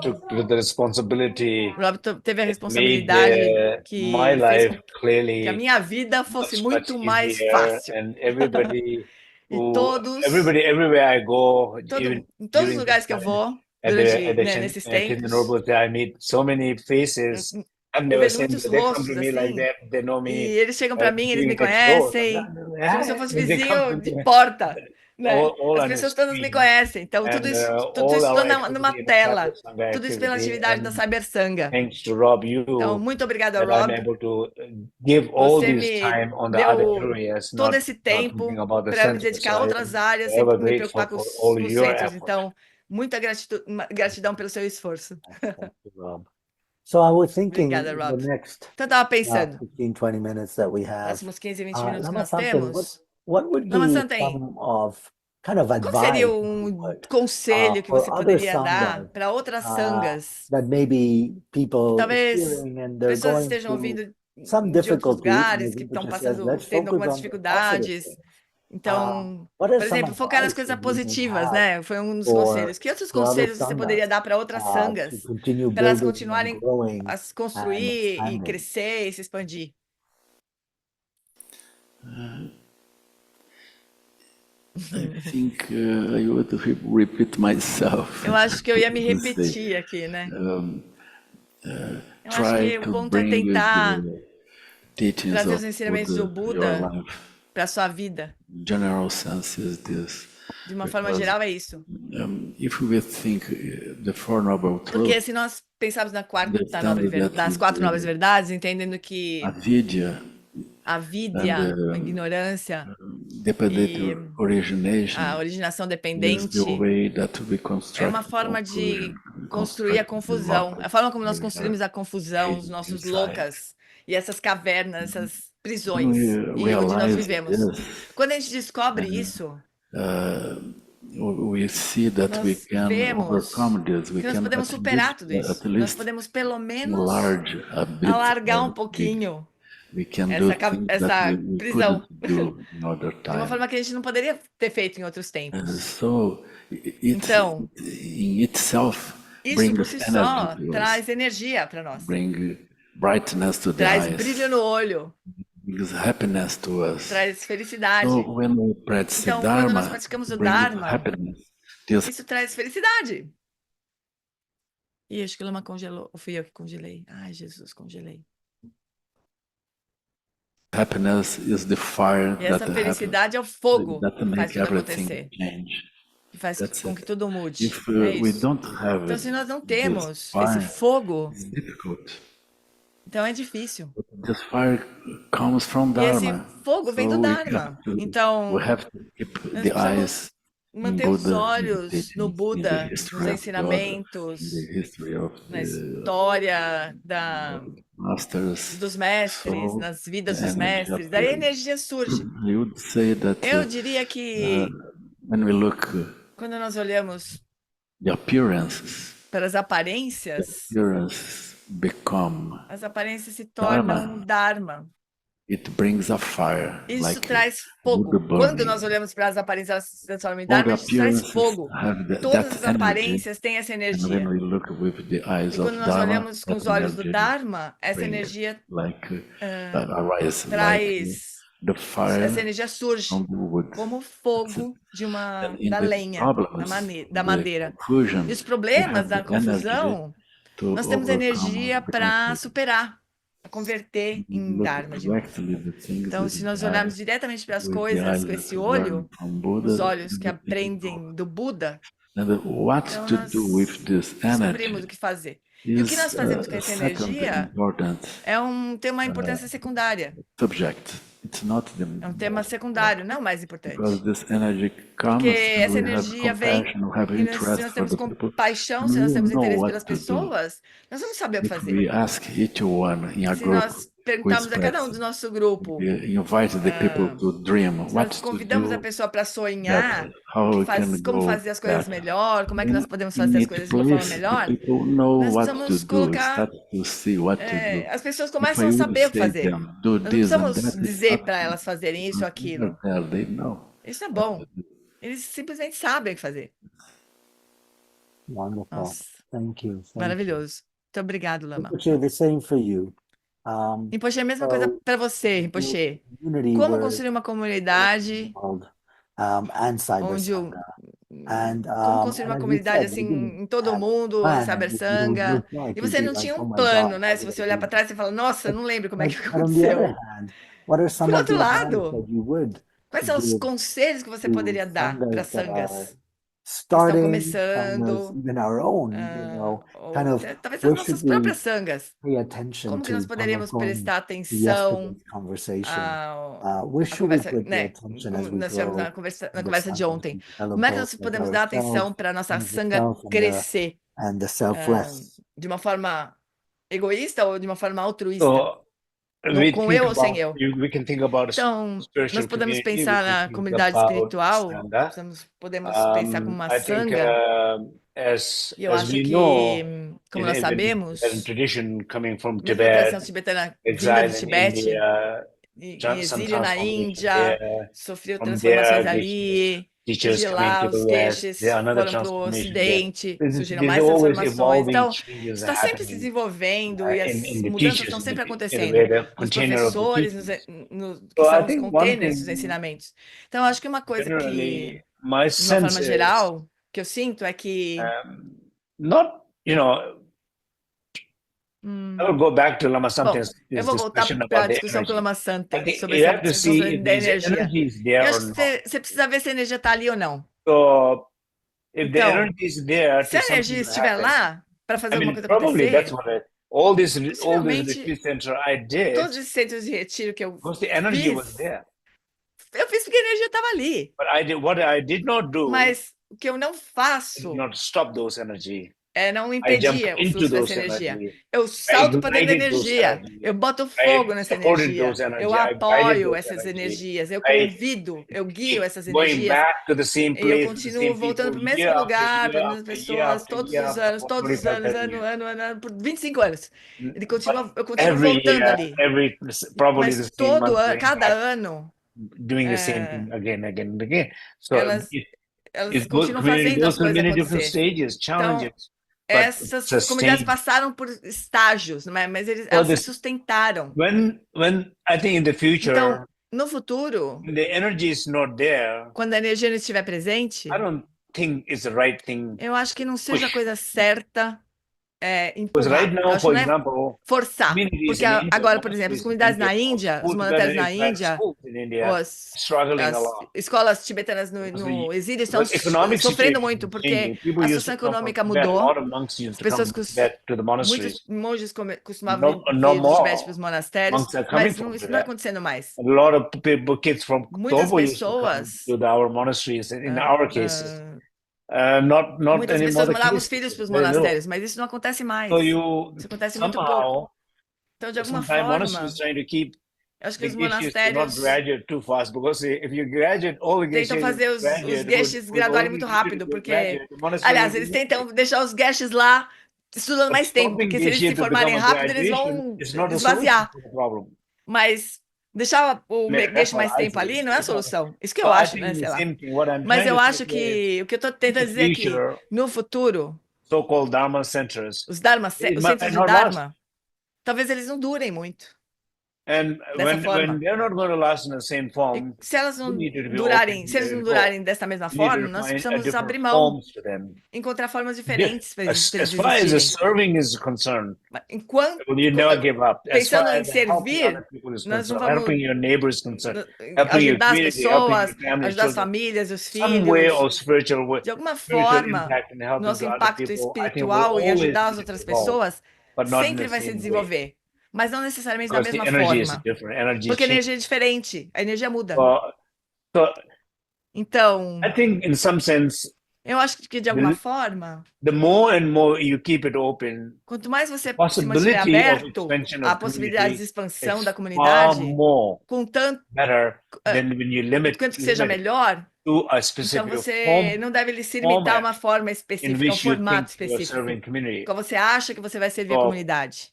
took the responsibility, o Rob teve a made responsabilidade que my fez life com que a clearly minha vida fosse much muito mais easier, fácil. and everybody E everywhere I go, even em todos os during lugares this que eu time vou, at durante, the nesses tempos, Noble, I meet so many faces I've Eu never vejo seen muitos that. They come rostos to me like assim, that. They know e me eles chegam para mim, eles me being next door. conhecem, como se eu fosse They come vizinho to de me. porta, né? All As on the pessoas todas me screen, conhecem, então tudo and isso, tudo all isso our numa activity in the tela, Cybersanga tudo isso pela activity, atividade da and Cybersanga. thanks to Rob, Então, muito obrigada, that I'm Rob. able to give all Você this me time on the other deu areas, todo not esse thinking tempo about the para me center. dedicar So a I outras am áreas, ever sempre me grateful preocupar com for os, all com os your centros. effort. Então, muita gratidão pelo seu esforço. Thank you, Rob. So I was thinking Obrigada, the Rob. next Então, eu estava pensando, 15, 20 minutes that we have. próximos 15, 20 minutos que nós Lama-san, temos, what would be Lama-san, some of kind of qual seria advice conselho que for você other poderia dar sanghas para outras sangas? that maybe people Talvez hearing and they're pessoas going estejam through ouvindo some de outros difficulties, lugares, que maybe, estão but you said, let's tendo focus algumas on the positive dificuldades. things. Então, What are por some exemplo, focar nas advice coisas that you may positivas, have né? Foi um dos for conselhos. Que outros other conselhos você poderia sanghas dar para outras to sangas, continue para elas building and continuarem growing a se and construir e expanding? crescer e se expandir? I think I would repeat myself. Eu acho que eu ia me to say, repetir aqui, né? Eu acho try que o to ponto é bring tentar the teachings trazer os of ensinamentos do Buddha your Buda life. para a sua vida. General sense is this. De uma forma Because geral, é isso. if we think the Four Noble Porque Truths, se nós pensarmos nas understand that quatro nobres verdades, entendendo que avidya a vidya, a ignorância, dependent e origination a originação is the dependente way that we é construct uma forma de confusion, construir a construct the confusão. locus A forma como nós we are construímos a confusão, os hidden nossos inside. locas e essas cavernas, essas When prisões, we e onde nós realize vivemos. this, Quando a gente descobre isso, we see that we nós can vemos overcome this. We que nós can podemos at superar least, tudo isso. at Nós least podemos, pelo menos, enlarge a bit alargar um of it. pouquinho We can do things that essa we prisão couldn't do in other de uma time. forma que a gente não poderia ter feito em outros And tempos. so Então, in itself isso brings por si energy só to us, traz energia para nós, bring brightness to the traz eyes, brilho no olho, brings happiness to us. traz felicidade. So when we practice Então, quando nós Dharma, praticamos o brings Dharma, happiness. This isso traz felicidade. Ih, acho que o Lama congelou. Ou fui eu que congelei? Ai, Jesus, congelei. happiness is the fire E essa that felicidade é o fogo that que faz make tudo everything acontecer, change. que faz That's com it. que tudo mude. If É we isso. don't have Então, se nós não this temos esse fire, fogo, it's difficult. então é difícil. This fire comes from E esse Dharma. fogo vem do So Dharma. Então, we have to keep nós the precisamos eyes in manter os Buddha, in the olhos teachings, no in the Buda, history nos of God, ensinamentos, in the history of na the história masters. dos mestres, So nas vidas the dos energy mestres. of Daí a energia surge. I would say that Eu diria que when we look quando nós olhamos the appearances, para as aparências, become as aparências se tornam Dharma. it brings a fire. Isso like traz fogo. Buddha Quando burning. nós olhamos para as aparências, elas se transformam em All Dharma, the isso traz appearances fogo. have Todas that as energy. aparências têm essa And energia. when we look with the eyes E of quando nós Dharma, olhamos com os that olhos do energy Dharma, essa bring energia like arise like traz, the essa fire energia surge from the wood. como fogo In da the lenha, problems, da the madeira. confusion, E os we problemas have da the energy confusão, to nós temos overcome energia the para conflict. superar, para converter em Look Dharma de novo. directly the things Então, with se the nós eye, olharmos diretamente para as with the coisas eyes com that esse learn olho, from Buddha, os olhos que everything is aprendem do Buda, And what então to nós do with this descobrimos energy o que fazer. E o que nós is fazemos com a essa second energia important tem uma importância secundária. subject. It's not the É um tema secundário, não o mais importante. because this energy comes Porque and essa we have energia vem compassion, we have e se interest nós for temos the people. compaixão, And se we nós will temos know interesse what pelas to do. pessoas, nós vamos saber o que If fazer. we ask each one in a Se group nós who is perguntarmos a cada um do practicing, nosso grupo, we invite the people to dream se what nós to convidamos a do, pessoa para sonhar, that how we can como go fazer as coisas that. melhor, como é que nós podemos fazer In as each coisas de uma forma place, melhor, the people know nós what to precisamos do, colocar, start to see what to do. as pessoas If começam I a would saber o que say fazer. them, do Nós não this and precisamos that, it's dizer not para elas fazerem isso ou aquilo. there, they know. Isso é bom. Eles simplesmente sabem o que fazer. Wonderful. Nossa, Thank you. Thank you. maravilhoso. Muito obrigado, Lama. Rinpoche, the same for you. Rinpoche, a mesma coisa para você, Rinpoche. Community Como where construir uma comunidade called, and onde Cybersangha. como construir uma comunidade assim em todo mundo, em Sabersanga, e você não tinha um plano, né? Se você olhar para trás, você fala, nossa, não lembro como é que aconteceu. Por outro lado, quais são os conselhos que você poderia dar para sangas que estão começando, talvez as nossas próprias sangas? Como que nós poderíamos prestar atenção à conversa, né? Nós tivemos na conversa de ontem. Como é que nós podemos dar atenção para a nossa sanga crescer de uma forma egoísta ou de uma forma altruísta? Com eu ou sem eu. Então, nós podemos pensar na comunidade espiritual, podemos pensar como uma sanga, e eu acho que, como nós sabemos, mesmo a tradição tibetana vinda do Tibete, em exílio na Índia, sofreu transformações ali, de lá os geshes foram para o Ocidente, surgiram mais transformações. Então, está sempre se desenvolvendo e as mudanças estão sempre acontecendo. Os professores que são os containers dos ensinamentos. Então, acho que uma coisa que, de uma forma geral, que eu sinto é que... I will go back to Lama Santen's eu vou voltar para a discussão com o Lama Santen sobre essa discussão da energia. Eu acho que você precisa ver se a energia está ali ou não. Então, se a energia estiver lá para fazer alguma coisa acontecer, todos os centros de retiro que eu fiz porque a energia estava ali. Mas o que eu não faço não impedia o fluxo dessa energia. Eu salto para dentro da energia, eu boto fogo nessa energia, eu apoio essas energias, eu convido, eu guio essas energias, e eu continuo voltando para o mesmo lugar, para as mesmas pessoas, todos os anos, ano, por 25 anos. Eu continuo voltando ali. Mas todo ano, cada ano, elas continuam fazendo as coisas acontecer. Então, essas comunidades passaram por estágios, mas elas se sustentaram. Então, no futuro, quando a energia não estiver presente, eu acho que não seja a coisa certa empurrar, forçar. Porque agora, por exemplo, as comunidades na Índia, os monatários na Índia, as escolas tibetanas no exílio estão sofrendo muito, porque a situação econômica mudou. As pessoas, muitos monges costumavam vir do Tibete para os monastérios, mas isso não está acontecendo mais. Muitas pessoas... Muitas pessoas mandavam os filhos para os monastérios, mas isso não acontece mais. Isso acontece muito pouco. Então, de alguma forma, eu acho que os monastérios tentam fazer os geshes graduarem muito rápido, porque, aliás, eles tentam deixar os geshes lá estudando mais tempo, porque se eles se formarem rápido, eles vão esvaziar. Mas deixar o geshe mais tempo ali não é a solução. Isso que eu acho, né? Sei lá. Mas eu acho que o que eu estou tentando dizer é que no futuro, os centros de Dharma, talvez eles não durem muito. Dessa forma. Se elas não durarem dessa mesma forma, nós precisamos abrir mão, encontrar formas diferentes para eles existirem. Enquanto pensando em servir, nós não vamos ajudar as pessoas, ajudar as famílias, os filhos. De alguma forma, nosso impacto espiritual em ajudar as outras pessoas sempre vai se desenvolver. Mas não necessariamente da mesma forma, porque a energia é diferente, a energia muda. Então, eu acho que de alguma forma, quanto mais você se mantiver aberto à possibilidade de expansão da comunidade, quanto que seja melhor, então você não deve se limitar a uma forma específica, a um formato específico, qual você acha que você vai servir a comunidade.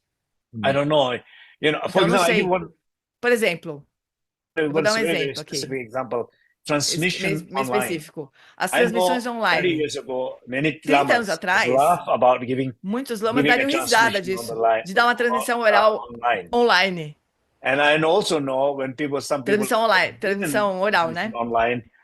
Então, não sei. Por exemplo, vou dar um exemplo aqui, específico. As transmissões online. 30 anos atrás, muitos lamas dariam risada disso, de dar uma transmissão oral online. Transmissão oral, né?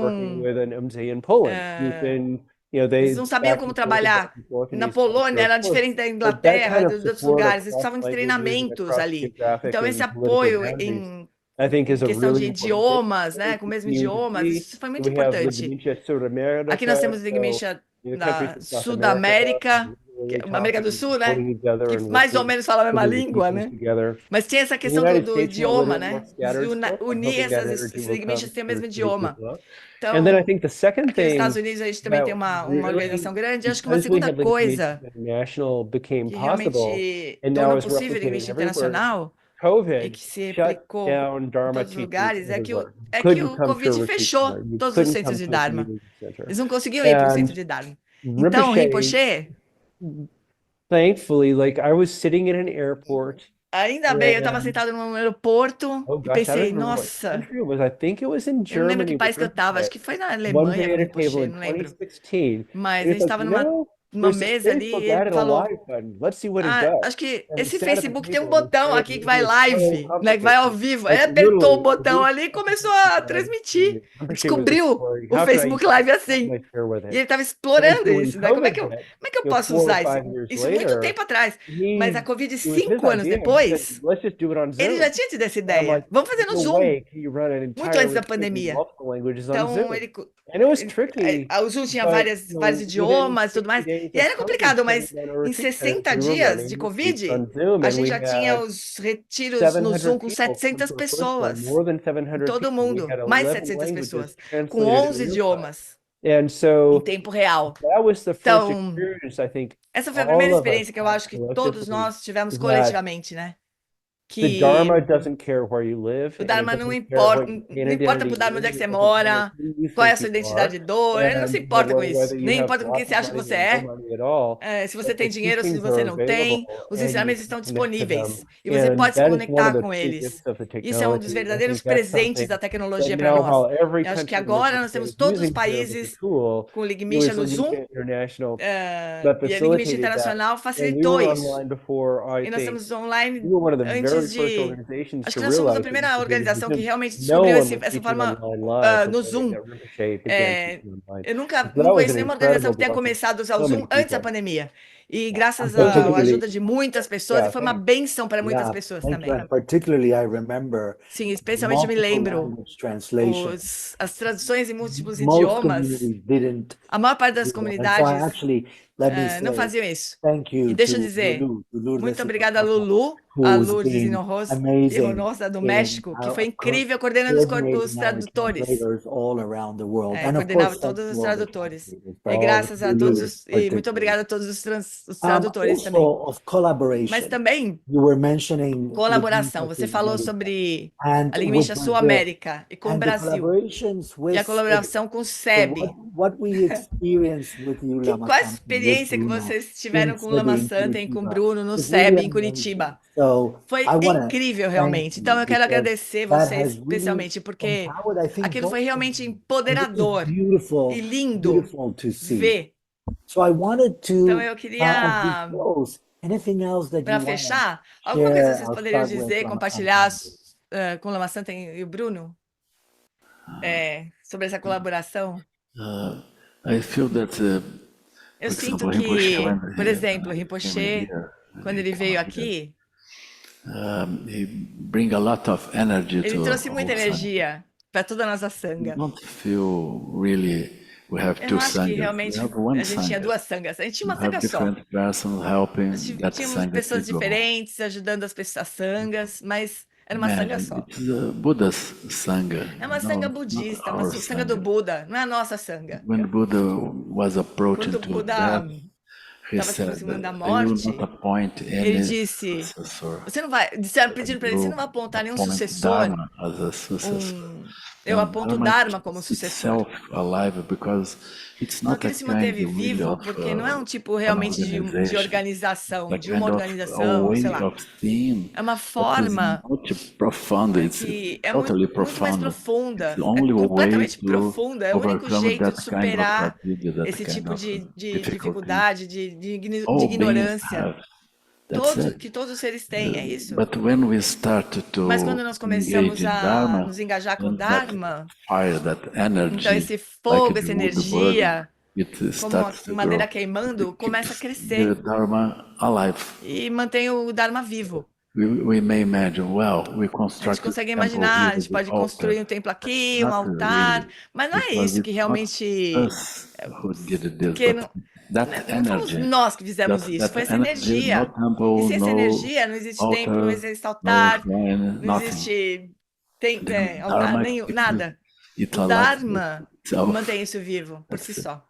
working with an MZ in Poland. He's been Eles não sabiam como trabalhar. Na Polônia era diferente da Inglaterra, dos outros lugares. Eles precisavam de treinamentos ali. Então, esse apoio em questão de idiomas, né, com o mesmo idioma, isso foi muito importante. Aqui nós temos Ligmincha da Sudamérica, América do Sul, né, que mais ou menos fala a mesma língua, né? Mas tinha essa questão do idioma, né? De unir esses Ligminchas que têm o mesmo idioma. Então, aqui nos Estados Unidos a gente também tem uma organização grande. Acho que uma segunda coisa que realmente tornou possível o Ligmincha Internacional e que se aplicou em todos os lugares é que o Covid fechou todos os centros de Dharma. Eles não conseguiam ir para o centro de Dharma. Então, Rinpoche, thankfully, like I was sitting in an airport. Ainda bem, eu estava sentado num aeroporto e pensei, nossa, eu não lembro que país que eu estava, acho que foi na Alemanha, Rinpoche, não lembro. Mas a gente estava numa mesa ali e ele falou, acho que esse Facebook tem um botão aqui que vai live, né, que vai ao vivo. Aí apertou o botão ali e começou a transmitir. Descobriu o Facebook Live assim. E ele estava explorando isso, né? Como é que eu posso usar isso? Isso muito tempo atrás. Mas a Covid, 5 anos depois, ele já tinha tido essa ideia. Vamos fazer no Zoom. Muito antes da pandemia. Então, o Zoom tinha vários idiomas e tudo mais. E era complicado, mas em 60 dias de Covid, a gente já tinha os retiros no Zoom com 700 pessoas. Todo mundo, mais 700 pessoas, com 11 idiomas. Em tempo real. Então, essa foi a primeira experiência que eu acho que todos nós tivemos coletivamente, né? Que o Dharma não importa para o Dharma onde é que você mora, qual é a sua identidade de dor, ele não se importa com isso, nem importa com quem você acha que você se você tem dinheiro ou se você não tem, os ensinamentos estão disponíveis e você pode se conectar com eles. Isso é um dos verdadeiros presentes da tecnologia para nós. Eu acho que agora nós temos todos os países com Ligmincha no Zoom e a Ligmincha Internacional facilitou isso. E nós estamos online antes acho que nós somos a primeira organização que realmente descobriu essa forma no Zoom. Eu nunca conheci nenhuma organização que tenha começado a usar o Zoom antes da pandemia. E graças à ajuda de muitas pessoas, foi uma bênção para muitas pessoas também. Sim, especialmente eu me lembro as traduções em múltiplos idiomas. A maior parte das comunidades não faziam isso. E deixa eu dizer, muito obrigada a Lulu, a Lourdes Hinojosa do México, que foi incrível coordenando os tradutores. Coordenava todos os tradutores. Graças a todos, e muito obrigada a todos os tradutores também. Mas também, colaboração. Você falou sobre a Ligmincha Sul-América e com o Brasil. E a colaboração com o SEB. Qual a experiência que vocês tiveram com o Lama Santa e com o Bruno no SEB em Curitiba? Foi incrível, realmente. Então, eu quero agradecer vocês, especialmente, porque aquilo foi realmente empoderador e lindo ver. Então, eu queria, para fechar, alguma coisa vocês poderiam dizer, compartilhar com o Lama Santa e o Bruno sobre essa colaboração? Eu sinto que, por exemplo, Rinpoche, quando ele veio aqui, ele trouxe muita energia para toda a nossa sanga. Eu não acho que realmente a gente tinha duas sangas, a gente tinha uma sanga só. Tínhamos pessoas diferentes ajudando as sangas, mas era uma sanga só. É uma sanga budista, uma sanga do Buda, não é a nossa sanga. Quando o Buda estava se aproximando da morte, ele disse, você não vai, pedindo para ele, você não vai apontar nenhum sucessor. Eu aponto o Dharma como sucessor. Porque ele se manteve vivo, porque não é um tipo realmente de organização, de uma organização, sei lá. É uma forma que é muito mais profunda, é completamente profunda, é o único jeito de superar esse tipo de dificuldade, de ignorância. Que todos os seres têm, é isso. Mas quando nós começamos a nos engajar com o Dharma, então esse fogo, essa energia, it como starts to madeira grow. queimando, It começa a keeps crescer the Dharma alive. e mantém o Dharma vivo. We may imagine, well, we A gente construct a consegue temple imaginar, a here, gente the pode altar. construir um templo aqui, um Not altar, really, mas não é because isso que it's not realmente. us who did this, Porque but that não fomos energy, nós que fizemos isso, foi that essa energy, no energia. E temple, sem essa no energia, não existe templo, não altar, existe no altar, shrine, não nothing. existe altar, Dharma nem keeps nada. it O alive Dharma itself. mantém isso vivo por si That's it. só.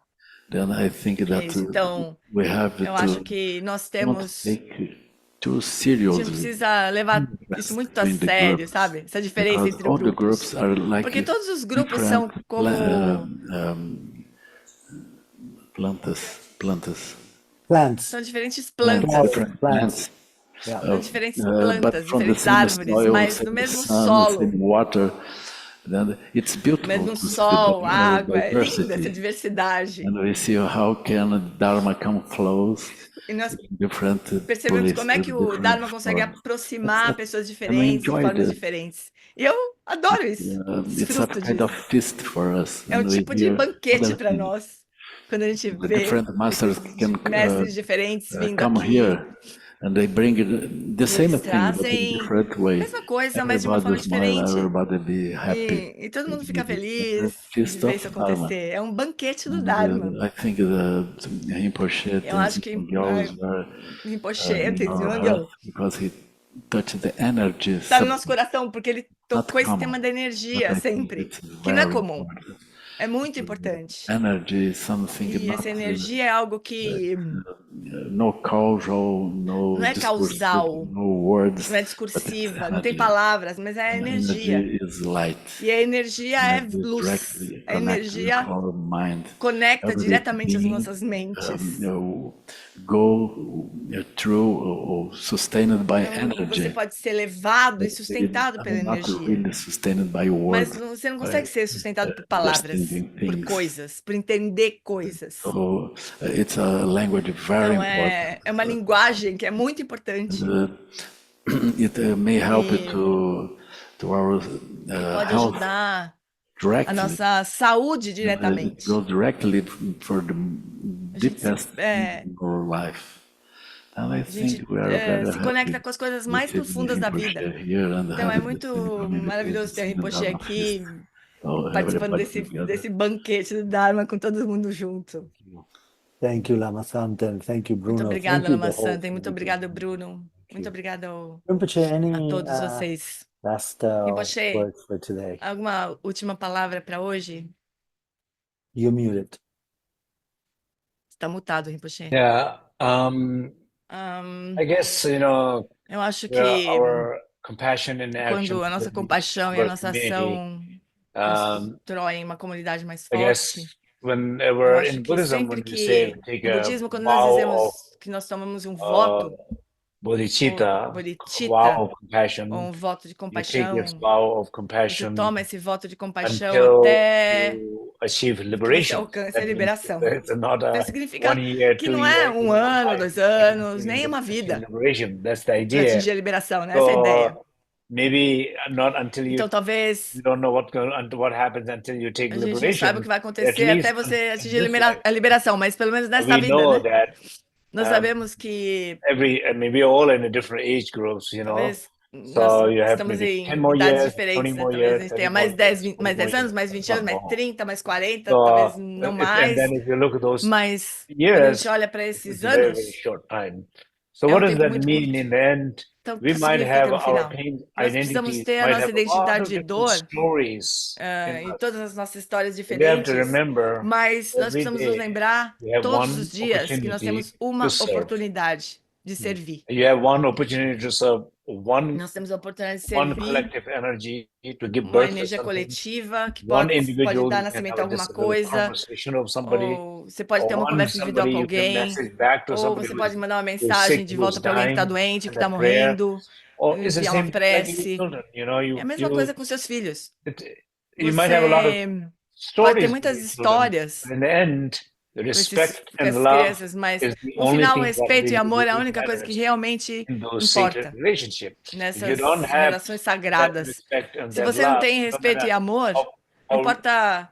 Then I think É that isso. Então, we have eu acho to que nós don't temos. take too A gente não seriously precisa levar isso muito a between the sério, groups, sabe? Essa diferença because entre all the grupos. groups are like Porque todos os grupos different são como plantas. Plants. são diferentes Plants, plantas, different Plants. plants. Yeah. são diferentes But plantas, from the diferentes same árvores, soil, mas same no mesmo sun, solo, same water, then it's beautiful mesmo to see sol, the água, é linda essa diversity. diversidade. And we see how can Dharma come close E nós in different percebemos places, como é que o different Dharma consegue forms. aproximar pessoas And we diferentes de enjoy formas this. diferentes. E eu adoro isso, It's a desfruto kind of disso. feast for us. É um And we tipo de hear banquete other para things. nós, quando a gente The vê different masters esses can mestres diferentes vindo come aqui. here and they bring the E same eles thing, but in trazem different a way. mesma coisa, mas de uma Everybody forma smile, diferente. everybody be happy. E todo mundo fica It's a feliz de feast ver of isso Dharma. acontecer. É um banquete do And, Dharma. I think the Rinpoche Eu acho que Tenzin Gyal Rinpoche, in Tenzin our Gyal, heart because he touched the energy está no nosso coração, porque ele not tocou esse common, tema da but energia I think sempre, it's que não é very comum, important. é muito importante. Energy is something E not essa energia é algo que no causal, no não é discursive, causal, no words, não é but it's discursiva, não tem energy. palavras, mas é energia. Energy is light. E a energia é Energy luz. directly A connects with energia our mind. conecta Every diretamente as being, nossas mentes. go through or sustained by Então, você energy. pode ser levado e But sustentado pela I'm not energia. really sustained by Mas words, você não consegue ser sustentado por by palavras, understanding por things. coisas, por entender coisas. So it's a language very Então, important. é uma linguagem que é muito importante. It may help E to our pode health ajudar a directly. nossa saúde It diretamente. goes directly for the deepest é, in our life. And I A gente think we are very se conecta happy com as coisas mais receiving profundas da Rinpoche vida. here and Então, é having muito this community maravilhoso ter a in the Rinpoche Dharma feast. aqui, So participando everybody together. desse banquete do Dharma com todo mundo junto. Thank you, Lama Santen. Thank you, Muito Bruno. obrigada, Thank you, Lama the whole Santa, e muito community. obrigada, Bruno. Muito obrigada Rinpoche, a any todos vocês. last Rinpoche, words for today? alguma última palavra para hoje? You're muted. Está mutado, Rinpoche. Yeah, I guess, Eu acho que our compassion and action quando a nossa will be compaixão e a our nossa community. ação constroem uma comunidade mais I forte, guess eu whenever acho in que Buddhism, sempre when we say que take no a budismo, quando nós vow dizemos of que nós tomamos um voto, bodhicitta, bodhicitta, vow of compassion, ou um voto de you take compaixão, this vow of você compassion toma esse voto de compaixão until até you achieve que você liberation. alcance a That means liberação. it's not Então, a significa 1 year, que 2 não é years, um ano, 2 anos, you nem uma achieve vida liberation. That's the para idea. atingir a liberação, né? Essa é a ideia. Maybe not until Então, talvez you don't know what happens until you take a gente não sabe o liberation. que vai At acontecer least até você in atingir this life, a liberação, mas pelo menos nessa we vida, know né? that Nós sabemos que maybe all in the different age groups, talvez So nós you have estamos maybe 10 em more idades years, diferentes, 20 né? more Talvez a years, gente 30 tenha more mais 10, years, 40 mais 10 more anos, mais 20 anos, not mais more. 30, mais 40, So talvez não and mais. then if you look at those Mas quando a years, gente olha para it's esses a very, very anos, short time. So é what um does tempo that muito mean curto. in the end? Então, o We que might significa have no our final? Nós precisamos identities, ter a might nossa have a lot identidade of de different dor stories e in us. todas as nossas histórias We have to diferentes, remember mas nós every precisamos nos day lembrar we have todos one os dias que nós temos opportunity uma to serve. oportunidade de servir. You have one opportunity to serve one Nós temos a oportunidade de one servir collective energy to give uma birth to energia something. coletiva que One pode individual, dar you can nascimento have a a alguma just a little coisa, conversation of somebody, ou você pode ter or uma one conversa individual somebody com you can alguém, message back to ou somebody você pode mandar uma who's mensagem sick, de who's volta para alguém que está dying, doente, que and está a prayer. morrendo, Or it's the enviar uma same like your prece. children, É a mesma coisa com seus filhos. you might have a lot of Você pode ter stories with muitas your children, histórias but in the end, the com respect com and as love crianças, mas is the no only final, o thing that respeito e really, amor é a really única coisa que matters realmente in those sacred importa relationships. If you nessas don't have relações that sagradas. respect and Se that você não love, tem no respeito e matter amor, how, não how importa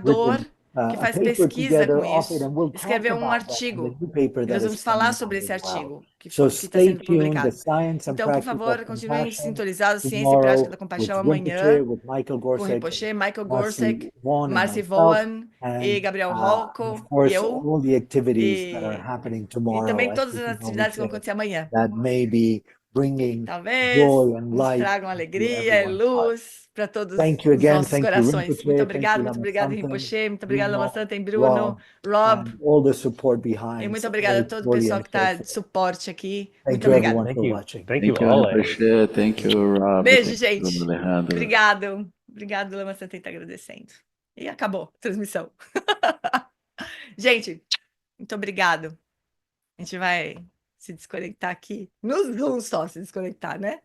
pesquisador que faz pesquisa com isso, escreveu um about artigo. the new paper E that nós is vamos falar coming sobre out esse as well. artigo que So está stay sendo tuned, the publicado. Science and Então, por Practice favor, of continuem Compassion sintonizados, Ciência e tomorrow Prática da with Compaixão Rinpoche, amanhã, with Michael com Gorsek, Rinpoche, Michael Marcy Gorsek, Vaughan and Marcy myself, Vaughan e and Gabriel of Holko e course eu. all the activities that are E, happening e tomorrow também at todas as atividades que vão Rinpoche acontecer amanhã. that may be bringing Talvez joy and nos light tragam to alegria e everyone's heart. luz para todos Thank you os again. nossos Thank you, corações. Rinpoche. Muito Thank obrigado, you, muito Lama obrigado, Santen, Rinpoche. Muito obrigado, Lama Bruno, Santen, Bruno, Ron, Rob. and all the support E behind. muito obrigada a todo o pessoal que está de suporte aqui. Muito Thank you, obrigada. everyone, Thank for you. watching. Thank you Thank you, all. Rinpoche. Thank you, Rob. Beijo, Thank you, gente. Alejandro. Obrigado. Obrigado, Lama Santen, tá agradecendo. E acabou a transmissão. Gente, muito obrigado. A gente vai se desconectar aqui. No Zoom só se desconectar, né?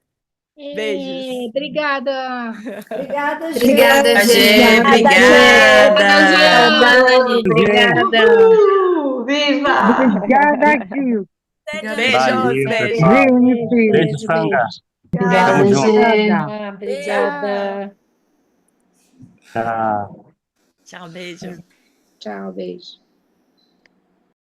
Beijos. Obrigada. Obrigada, Gê. Obrigada, Gê. Obrigada. Viva! Obrigada, Gil. Beijos, beijos. Beijo, Sandra. Obrigada, Gê. Obrigada. Tchau. Tchau, beijo. Tchau, beijo.